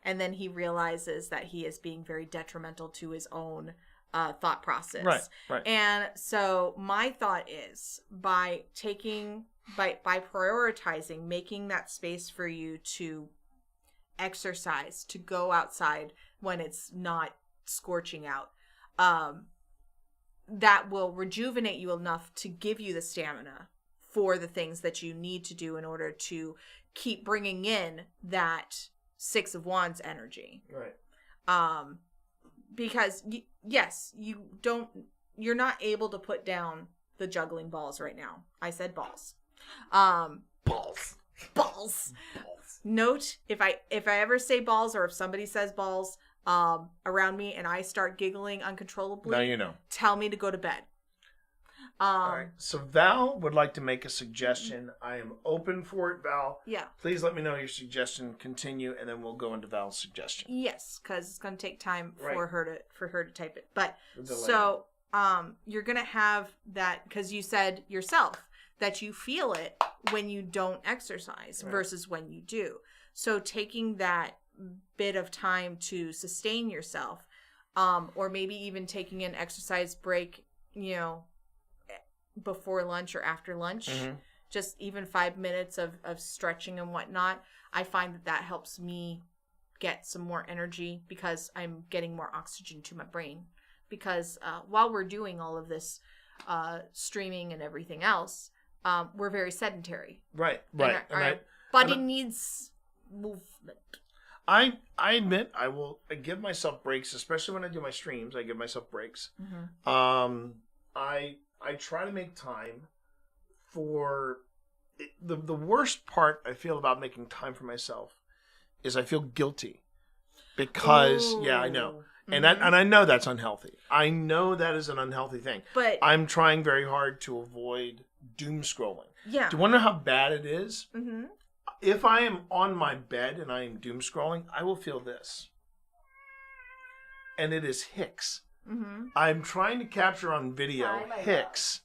And then he realizes that he is being very detrimental to his own thought process. Right. And so my thought is by prioritizing, making that space for you to exercise, to go outside when it's not scorching out, that will rejuvenate you enough to give you the stamina for the things that you need to do in order to keep bringing in that Six of Wands energy. Right. Because you're not able to put down the juggling balls right now. I said balls. Balls. Note, if I ever say balls, or if somebody says balls around me and I start giggling uncontrollably, now you know. Tell me to go to bed. All right. So Val would like to make a suggestion. I am open for it, Val. Yeah. Please let me know your suggestion. Continue, and then we'll go into Val's suggestion. Yes, because it's going to take time Right. for her to type it. But The delay. so you're going to have that, because you said yourself that you feel it when you don't exercise Right. versus when you do. So taking that bit of time to sustain yourself, or maybe even taking an exercise break, before lunch or after lunch, just even 5 minutes of stretching and whatnot, I find that helps me get some more energy because I'm getting more oxygen to my brain. Because while we're doing all of this streaming and everything else, we're very sedentary. Right. And our body needs movement. I admit I will give myself breaks, especially when I do my streams. I give myself breaks. Mm-hmm. I try to make time for the worst part I feel about making time for myself is I feel guilty because I know. And I know that's unhealthy. I know that is an unhealthy thing. But I'm trying very hard to avoid doom scrolling. Yeah. Do you want to know how bad it is? Mm-hmm. If I am on my bed and I am doom scrolling, I will feel this. And it is Hicks. Mm-hmm. I'm trying to capture on video Hicks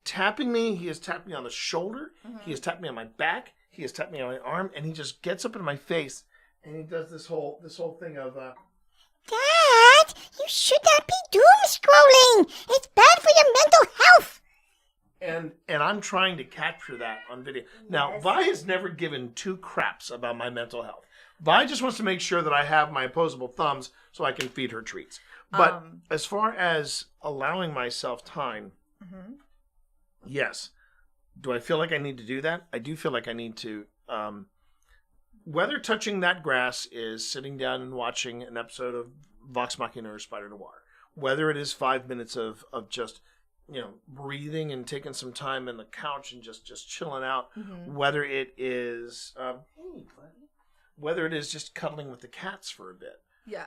tapping me. He is tapping me on the shoulder. Mm-hmm. He is tapping me on my back. He is tapping me on my arm. And he just gets up in my face and he does this whole thing of... Dad, you should not be doom scrolling. It's bad for your mental health. And I'm trying to capture that on video. Now, Vi has never given two craps about my mental health. Vi just wants to make sure that I have my opposable thumbs so I can feed her treats. But as far as allowing myself time, yes. Do I feel like I need to do that? I do feel like I need to. Whether touching that grass is sitting down and watching an episode of Vox Machina or Spider Noir, whether it is 5 minutes of just breathing and taking some time in the couch and just chilling out, Mm-hmm. whether it is, hey, buddy, whether it is just cuddling with the cats for a bit. Yeah.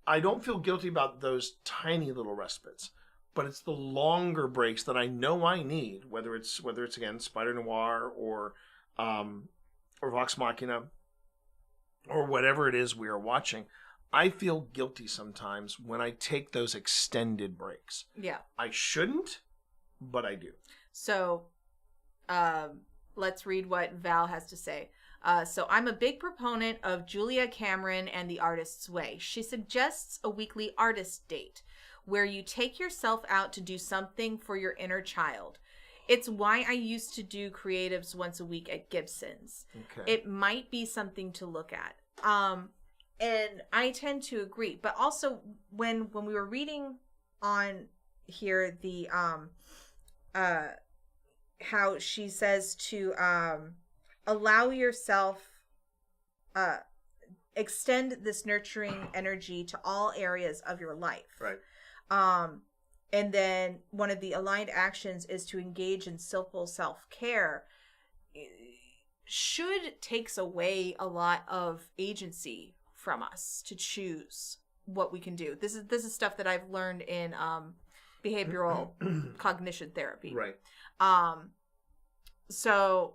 I don't feel guilty about those tiny little respites, but it's the longer breaks that I know I need, whether it's again Spider Noir or Vox Machina or whatever it is we are watching. I feel guilty sometimes when I take those extended breaks. Yeah. I shouldn't, but I do. So, let's read what Val has to say. So I'm a big proponent of Julia Cameron and the Artist's Way. She suggests a weekly artist date where you take yourself out to do something for your inner child. It's why I used to do creatives once a week at Gibson's. Okay. It might be something to look at. And I tend to agree. But also when we were reading on here the how she says to allow yourself extend this nurturing energy to all areas of your life. Right. And then one of the aligned actions is to engage in simple self-care. Takes away a lot of agency from us to choose what we can do. This is stuff that I've learned in behavioral cognition therapy. Right. So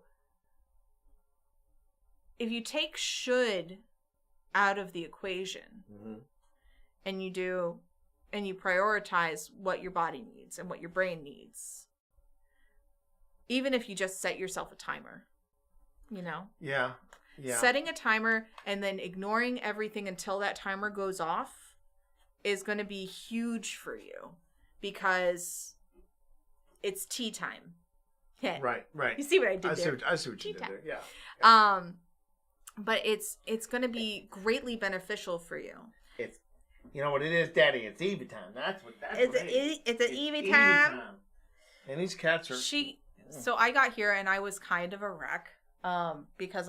if you take should out of the equation, Mm-hmm. and you prioritize what your body needs and what your brain needs, even if you just set yourself a timer, Yeah. setting a timer and then ignoring everything until that timer goes off is going to be huge for you because it's tea time. Right. You see what I did I there? see what you did Tea there. Yeah. But it's going to be greatly beneficial for you. It's, you know what it is, Daddy? It's Evie time. That's what it is. It's an Evie time. And these cats are. So I got here and I was kind of a wreck. Because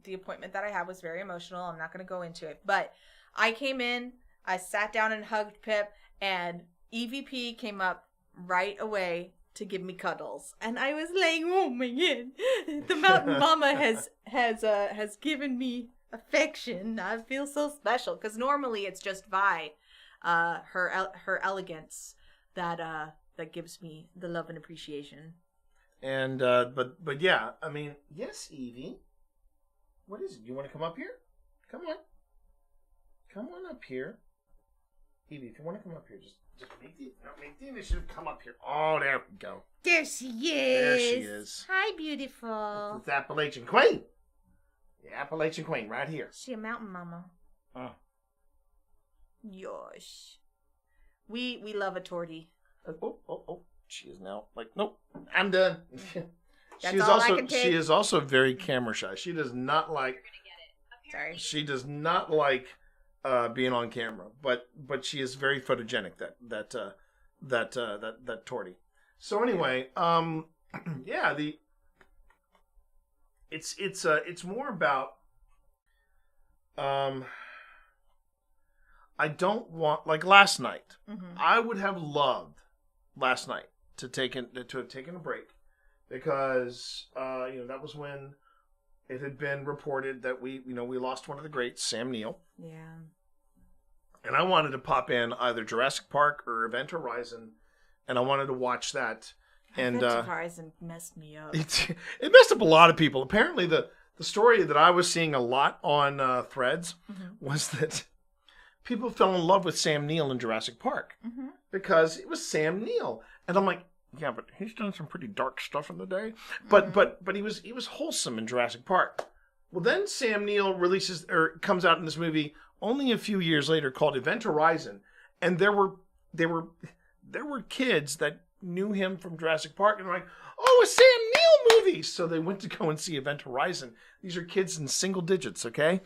the appointment that I had was very emotional. I'm not going to go into it, but I came in, I sat down and hugged Pip, and EVP came up right away to give me cuddles, and I was like, "Oh my god, the Mountain Mama has given me affection. I feel so special." Because normally it's just Vi, her elegance that gives me the love and appreciation. And but yeah, I mean, yes, Evie. What is it? You want to come up here? Come on up here, Evie. If you want to come up here, just make the initiative. Come up here. Oh, there we go. There she is. There she is. Hi, beautiful. It's the Appalachian Queen. The Appalachian Queen, right here. She a mountain mama. Oh. Yosh. We love a tortie. Oh. She is now like, nope, I'm done. That's all I can take. She is also very camera shy. She does not like. Sorry. She does not like being on camera, but she is very photogenic. That tortie. So anyway, yeah, it's more about I don't want, like last night. Mm-hmm. I would have loved last night to have taken a break because that was when it had been reported that we lost one of the greats, Sam Neill. Yeah. And I wanted to pop in either Jurassic Park or Event Horizon, and I wanted to watch that. And Event Horizon messed me up. It messed up a lot of people. Apparently, the story that I was seeing a lot on Threads was that people fell in love with Sam Neill in Jurassic Park because it was Sam Neill, and I'm like, yeah, but he's done some pretty dark stuff in the day. But he was wholesome in Jurassic Park. Well, then Sam Neill comes out in this movie only a few years later called Event Horizon, and there were kids that knew him from Jurassic Park and were like, oh, a Sam Neill movie. So they went to go and see Event Horizon. These are kids in single digits, okay?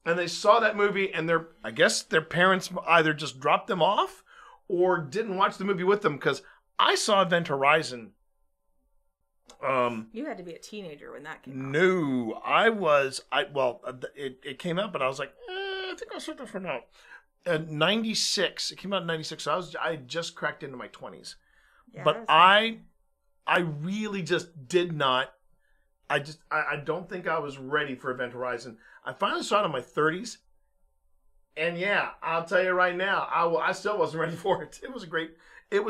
And they saw that movie, and I guess their parents either just dropped them off or didn't watch the movie with them, because I saw Event Horizon. You had to be a teenager when that came out. No, it came out, but I was like, I think I'll set that for now. 96. It came out in 96. So I had just cracked into my 20s. Yeah, but I really just did not. I don't think I was ready for Event Horizon. I finally saw it in my 30s, and yeah, I'll tell you right now, I still wasn't ready for it. It was a great. It's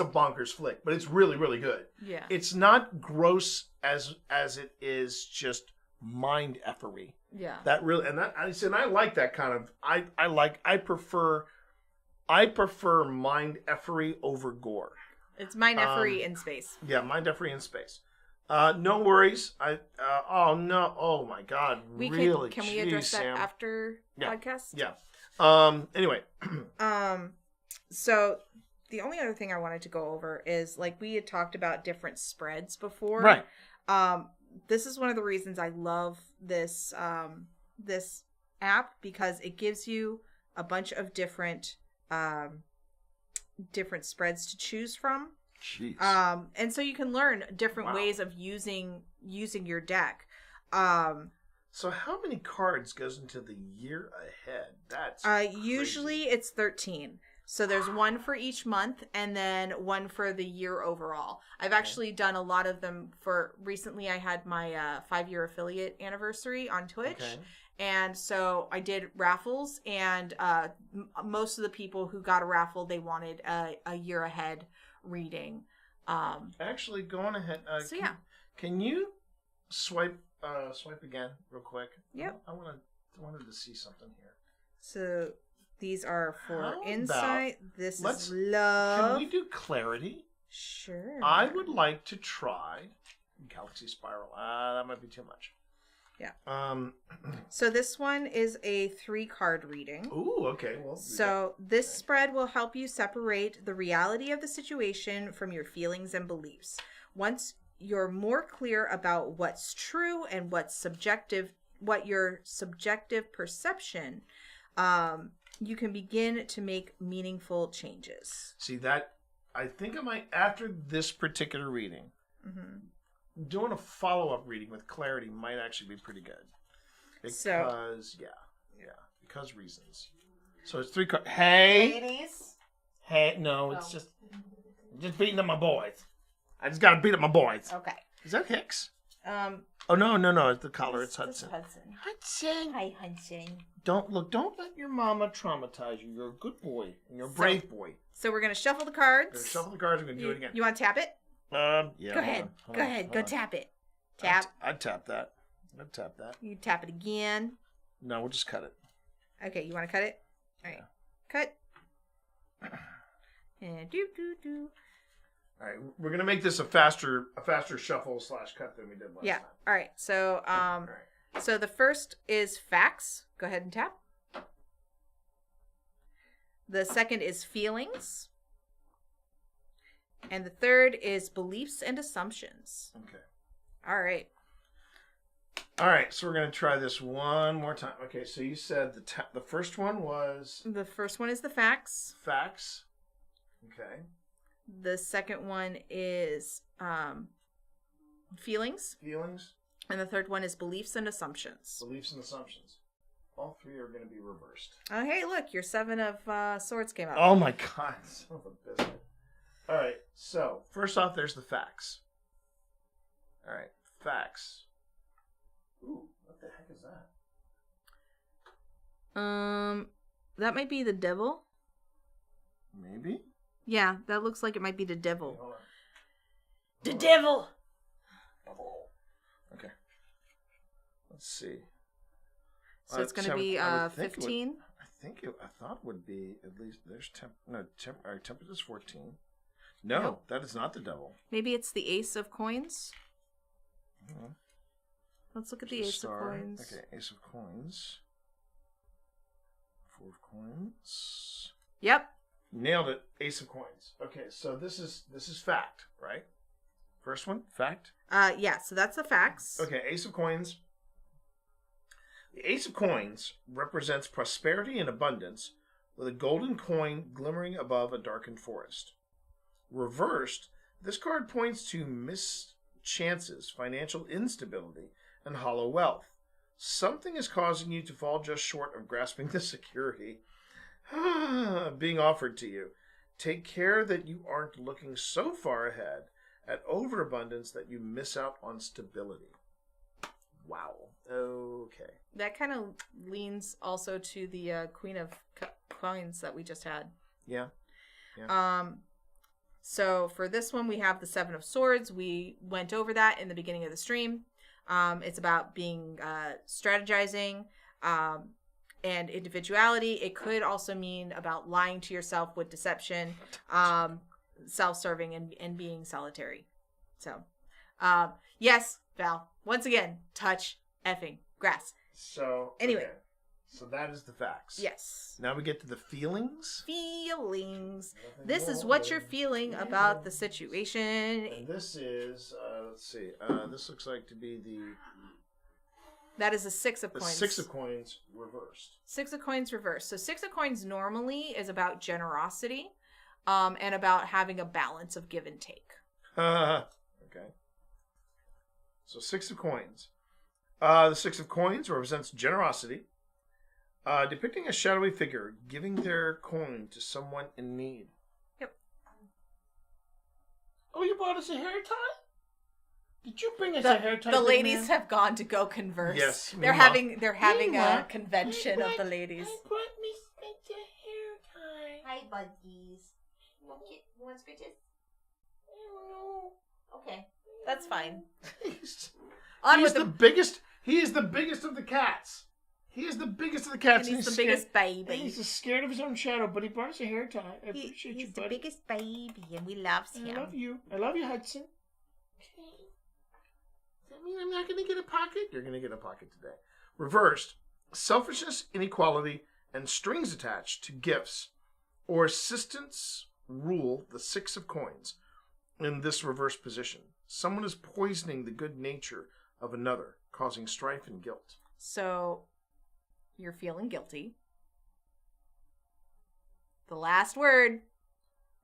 a bonkers flick, but it's really really good. Yeah. It's not gross as it is just mind effery. Yeah. That really, and that I said I like that kind of. I prefer mind effery over gore. It's mind effery in space. Yeah, mind effery in space. No worries. Oh no. Oh my God. Really? Can we address that Sam. after Yeah. podcast? Yeah. Anyway. So the only other thing I wanted to go over is, like, we had talked about different spreads before. Right. This is one of the reasons I love this this app, because it gives you a bunch of different spreads to choose from. Jeez. And so you can learn different ways of using your deck. So how many cards goes into the year ahead? That's usually it's 13. So there's one for each month and then one for the year overall. I've actually done a lot of them recently. I had my 5-year affiliate anniversary on Twitch. Okay. And so I did raffles, and most of the people who got a raffle, they wanted a year ahead reading. Actually, go on ahead. Yeah. Can you swipe again real quick? Yep. I wanted to see something here. So these are for How insight. about- This let's- is love. Can we do clarity? Sure. I would like to try Galaxy Spiral. That might be too much. Yeah. So this one is a 3-card reading. Ooh, okay. Well, So this spread will help you separate the reality of the situation from your feelings and beliefs. Once you're more clear about what's true and what your subjective perception, you can begin to make meaningful changes. see that. I think I might, after this particular reading, doing a follow-up reading with clarity might actually be pretty good. Because because reasons. So it's 3 cards. Hey, Ladies? hey, no, it's just beating up my boys. I just gotta beat up my boys. Okay. Is that Hicks? Oh no, it's the collar. It's This is Hudson. Hudson. Hi, Hudson. Don't let your mama traumatize you. You're a good boy and you're a brave boy. So we're going to shuffle the I'm cards. gonna shuffle the cards. I'm gonna do it again. You want to tap it? Yeah. Go ahead. Go ahead. Go tap it. Tap. I'd tap that. I'd tap that. You tap it again. No, we'll just cut it. Okay, you want to cut it? All right. Cut. And do. All right, we're gonna make this a faster shuffle / cut than we did last Yeah. time. All right. So All right. so the first is facts. Go ahead and tap. The second is feelings. And the third is beliefs and assumptions. Okay. All right. All right, so we're gonna try this one more time. Okay, so you said the first one was The first one is the facts. facts. Okay. The second one is feelings. Feelings, And the third one is beliefs and assumptions. beliefs, and assumptions. All 3 are gonna be reversed. Oh, hey, look, your 7 of swords came out. Oh my God, son of a biscuit. All right, so first off, there's the facts. All right, facts. Ooh, what the heck is that? That might be the devil. Maybe. Yeah, that looks like it might be the devil. Hold on. The devil. Okay. Let's see. So it's going to be 15. I thought it would be at least there's temp is 14. No, Nope. that is not the devil. Maybe it's the ace of coins. Mhm. Let's look at the There's a ace of star. coins. Okay, ace of coins. 4 of coins. Yep. Nailed it. Ace of coins. Okay, so this is fact, right? First one, fact. Yeah, so that's the facts. Okay, ace of coins. The ace of coins represents prosperity and abundance, with a golden coin glimmering above a darkened forest. Reversed, this card points to missed chances, financial instability, and hollow wealth. Something is causing you to fall just short of grasping the security being offered to you. Take care that you aren't looking so far ahead at overabundance that you miss out on stability. Wow. Okay. That kind of leans also to the Queen of Coins that we just had. Yeah. So for this one, we have the Seven of Swords. We went over that in the beginning of the stream. It's about being strategizing and individuality. It could also mean about lying to yourself with deception, self-serving, and being solitary. So, yes, Val, once again, touch effing grass. So, anyway. Okay. So that is the facts. Yes. Now we get to the feelings. Feelings. This is what you're feeling about the situation. And this is, let's see, this looks like to be That is a Six of the Coins. 6 of Coins reversed. 6 of Coins reversed. So 6 of Coins normally is about generosity and about having a balance of give and take. Okay. So 6 of Coins. The 6 of Coins represents generosity, depicting a shadowy figure giving their coin to someone in need. Yep. Oh, you bought us a hair tie? Did you bring us a hair tie? The ladies have gone to go converse. Yes, they're having Meanwhile, a convention of the ladies. I brought me Spence a hair tie. Hi, buddies. You want scratches? Okay. That's fine. He's with the biggest. He is the biggest of the cats. He is the biggest of the cats. And he's the biggest baby. And he's just scared of his own shadow, but he brought us a hair tie. I appreciate you, He's the buddy. biggest baby, and we love him. I love you. I love you, Hudson. Okay. Does that mean I'm not going to get a pocket? You're going to get a pocket today. Reversed. Selfishness, inequality, and strings attached to gifts or assistance rule the 6 of Coins in this reverse position. Someone is poisoning the good nature of another, causing strife and guilt. So, you're feeling guilty. The last word.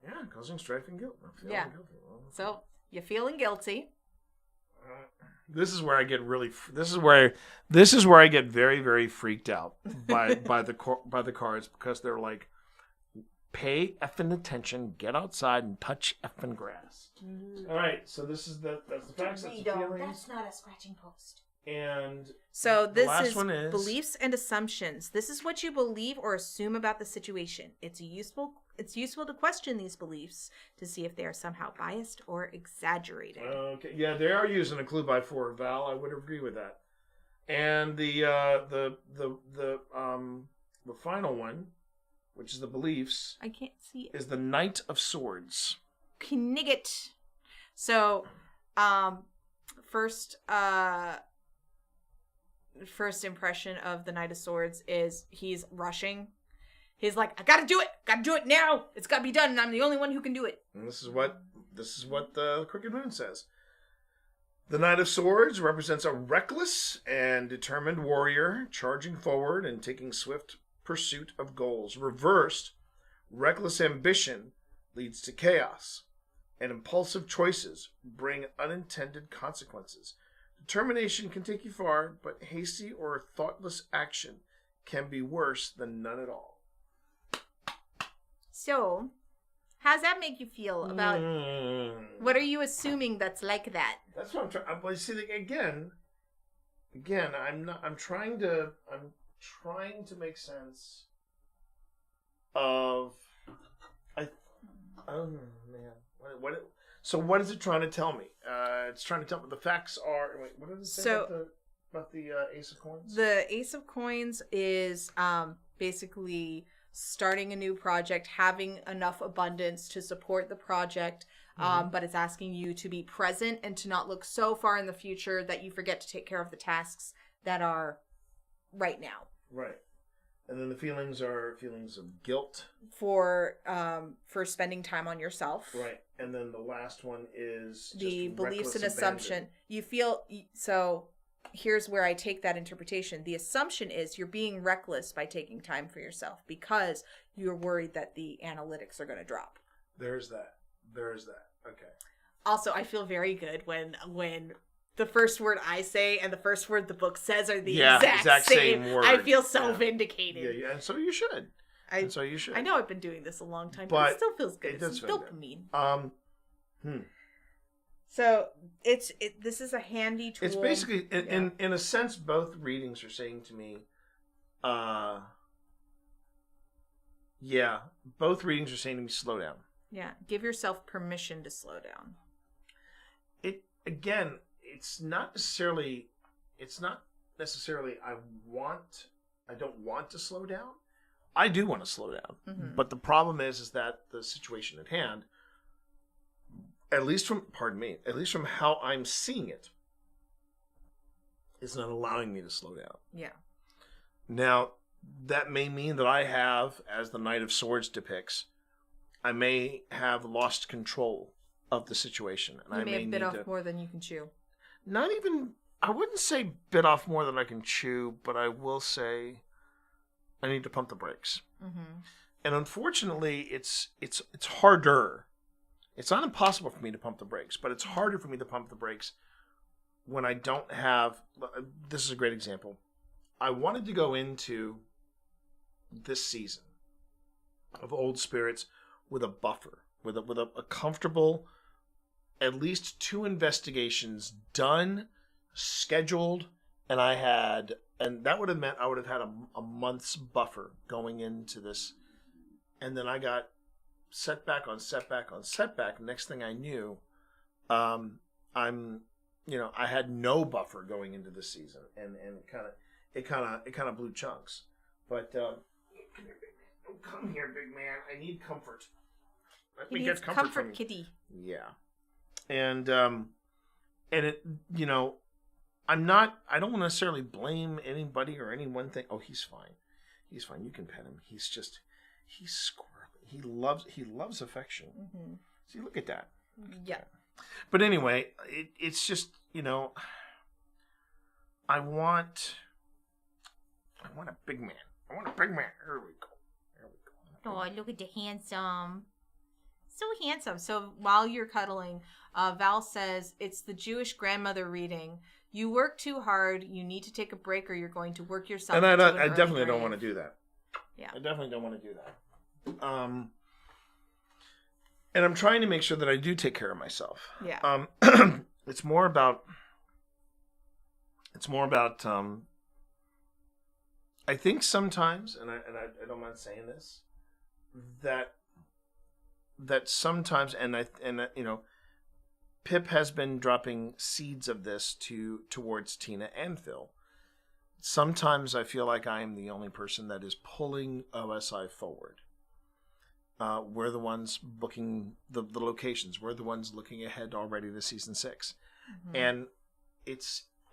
Yeah, causing strife and guilt. I'm feeling guilty. Well, So, you're feeling guilty. This is where I get really. This is where I get very, very freaked out by the cards, because they're like, pay effing attention, get outside and touch effing grass. All right, so that's the facts. That's the feelings. That's not a scratching post. And So the this last is one is beliefs and assumptions. This is what you believe or assume about the situation. It's useful to question these beliefs to see if they are somehow biased or exaggerated. Okay, yeah, they are using a clue by 4, Val. I would agree with that. And the final one, which is the beliefs, I can't see it. is the Knight of Swords. Knigget. So, first impression of the Knight of Swords is he's rushing. He's like, I gotta do it now. It's gotta be done, and I'm the only one who can do it. And this is what the Crooked Moon says. The Knight of Swords represents a reckless and determined warrior charging forward and taking swift pursuit of goals. Reversed, reckless ambition leads to chaos, and impulsive choices bring unintended consequences. Determination can take you far, but hasty or thoughtless action can be worse than none at all. So, how's that make you feel about what are you assuming that's like that? That's what I'm trying. But see, like, again, I'm trying to make sense of. Oh man, so what is it trying to tell me? It's trying to tell me the facts are. Wait, what does it say about the Ace of Coins? The Ace of Coins is basically starting a new project, having enough abundance to support the project, but it's asking you to be present and to not look so far in the future that you forget to take care of the tasks that are right now. Right. And then the feelings are feelings of guilt for spending time on yourself. Right. And then the last one is the just beliefs and reckless assumption. abandon. You feel so. Here's where I take that interpretation. The assumption is you're being reckless by taking time for yourself because you're worried that the analytics are going to drop. There's that. Okay. Also, I feel very good when the first word I say and the first word the book says are the exact same word. I feel so vindicated. Yeah, and so you should. And so you should. I know I've been doing this a long time, but it still feels good. It does feel dopamine. Good. So this is a handy tool. It's basically, in a sense, both readings are saying to me, both readings are saying to me, slow down. Yeah, give yourself permission to slow down. It's not necessarily I don't want to slow down. I do want to slow down. Mm-hmm. But the problem is that the situation at hand, at least from how I'm seeing it, is not allowing me to slow down. Yeah. Now, that may mean that I have, as the Knight of Swords depicts, I may have lost control of the situation. And You I may have bit off more than you can chew. Not even, I wouldn't say bit off more than I can chew, but I will say I need to pump the brakes. Mm-hmm. And unfortunately, it's harder. It's not impossible for me to pump the brakes, but it's harder for me to pump the brakes when I don't have, this is a great example. I wanted to go into this season of Old Spirits with a buffer, with a comfortable, at least 2 investigations done, scheduled, and that would have meant I would have had a month's buffer going into this. And then I got setback on setback on setback. Next thing I knew, I had no buffer going into this season, and it kind of blew chunks. But come here, big man. I need comfort. Let me get comfort from you. Kitty. Yeah, and it, I don't want to necessarily blame anybody or any one thing. Oh, he's fine. He's fine. You can pet him. He's squirrely. He loves affection. Mm-hmm. See, look at that. Yeah. But anyway, it's just, I want a big man. I want a big man. Here we go. Oh, look at the handsome. So handsome. So while you're cuddling, Val says it's the Jewish grandmother reading. You work too hard. You need to take a break, or you're going to work yourself. And I definitely don't want to do that. Yeah, I definitely don't want to do that. And I'm trying to make sure that I do take care of myself. Yeah. It's more about. I think sometimes, and I don't mind saying this, that sometimes, Pip has been dropping seeds of this towards Tina and Phil. Sometimes I feel like I am the only person that is pulling OSI forward. We're the ones booking the locations. We're the ones looking ahead already to season 6. Mm-hmm. And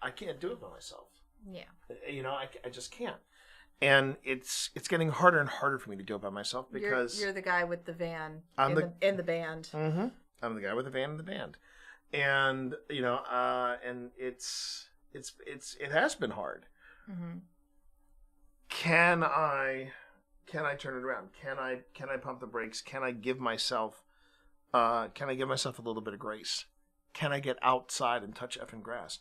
I can't do it by myself. Yeah. I just can't. And it's getting harder and harder for me to do it by myself because you're the guy with the van in the band. Mm-hmm. I'm the guy with the van in the band. And and it has been hard. Mm-hmm. Can I turn it around? Can I pump the brakes? Can I give myself a little bit of grace? Can I get outside and touch effing grass?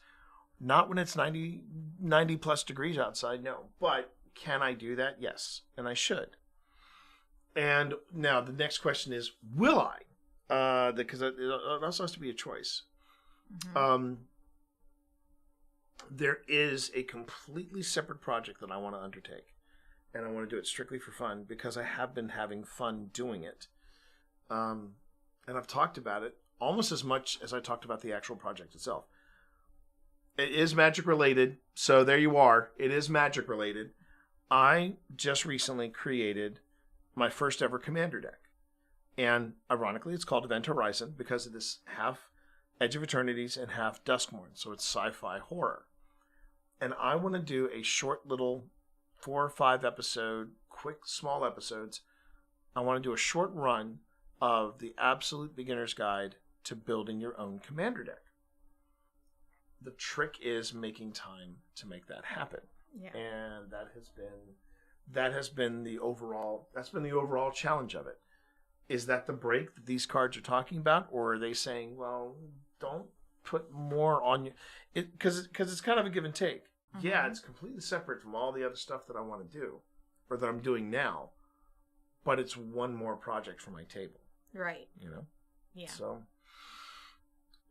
Not when it's 90 plus degrees outside, no. But can I do that? Yes, and I should. And now the next question is, will I? Because it also has to be a choice. Mm-hmm. There is a completely separate project that I want to undertake, and I want to do it strictly for fun because I have been having fun doing it. And I've talked about it almost as much as I talked about the actual project itself. It is magic related, so there you are. It is magic related. I just recently created my first ever commander deck. And ironically, it's called Event Horizon because it is half Edge of Eternities and half Duskmourn. So it's sci-fi horror. And I want to do a short little 4 or 5 episode, quick, small episodes. I want to do a short run of the absolute beginner's guide to building your own commander deck. The trick is making time to make that happen. Yeah. And that has been the overall challenge of it. Is that the break that these cards are talking about, or are they saying, well, don't put more on you? Because it's kind of a give and take. Mm-hmm. Yeah, it's completely separate from all the other stuff that I want to do, or that I'm doing now. but it's one more project for my table. Right. You know. Yeah.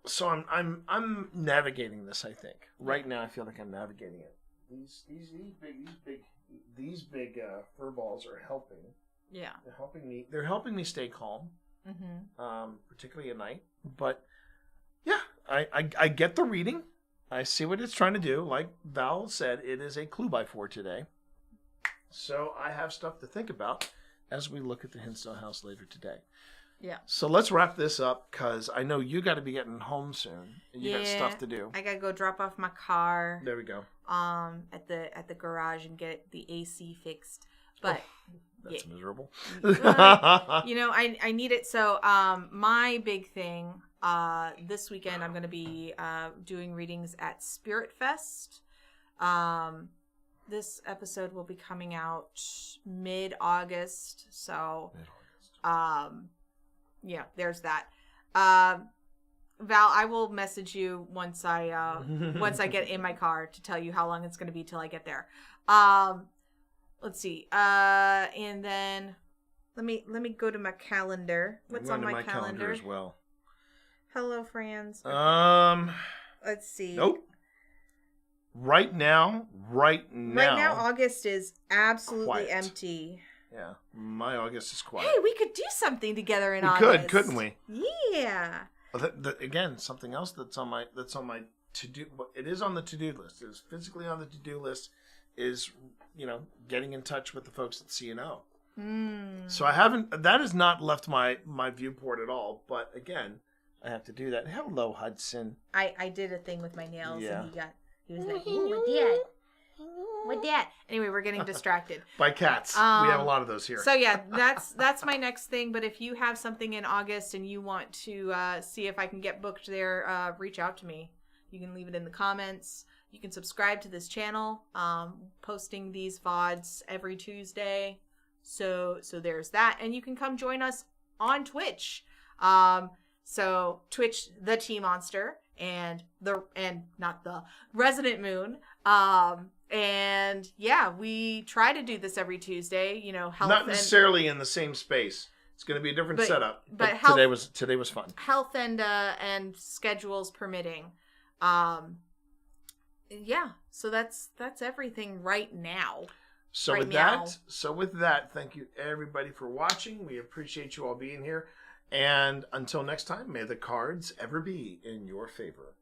So I'm navigating this. I think right now I feel like I'm navigating it. These big fur balls are helping. Yeah. They're helping me stay calm. Mm-hmm. Particularly at night. But yeah, I get the reading. I see what it's trying to do. Like Val said, it is a clue by 4 today. So I have stuff to think about as we look at the Hinstone house later today. Yeah. So let's wrap this up because I know you got to be getting home soon. And you got stuff to do. I gotta go drop off my car. There we go. At the garage and get the AC fixed. But that's miserable. I need it. So my big thing this weekend I'm going to be doing readings at Spirit Fest. This episode will be coming out mid-August. So yeah, there's that. Val, I will message you once I get in my car to tell you how long it's going to be till I get there. Let's see. And then let me go to my calendar. What's on my calendar as well? Hello, friends. Let's see. Nope. Right now, August is absolutely quiet. Empty. Yeah, my August is quiet. Hey, we could do something together in August. We could, couldn't we? Yeah. Again, something else that's on my to-do. It is on the to-do list. It is physically on the to-do list. Is getting in touch with the folks at CNO. So that has not left my viewport at all. But again, I have to do that. Hello, Hudson. I did a thing with my nails, yeah. and he was like, "Ooh, what that?" Anyway, we're getting distracted by cats. We have a lot of those here. So yeah, that's my next thing. But if you have something in August and you want to see if I can get booked there, reach out to me. You can leave it in the comments. You can subscribe to this channel. Posting these VODs every Tuesday. So there's that. And you can come join us on Twitch. So Twitch, the Tea Monster, and not the Resident Moon. And yeah, we try to do this every Tuesday. Health not necessarily in the same space. It's going to be a different setup. But today was fun. Health and schedules permitting. Yeah, so that's everything right now. So with that, thank you everybody for watching. We appreciate you all being here. And until next time, may the cards ever be in your favor.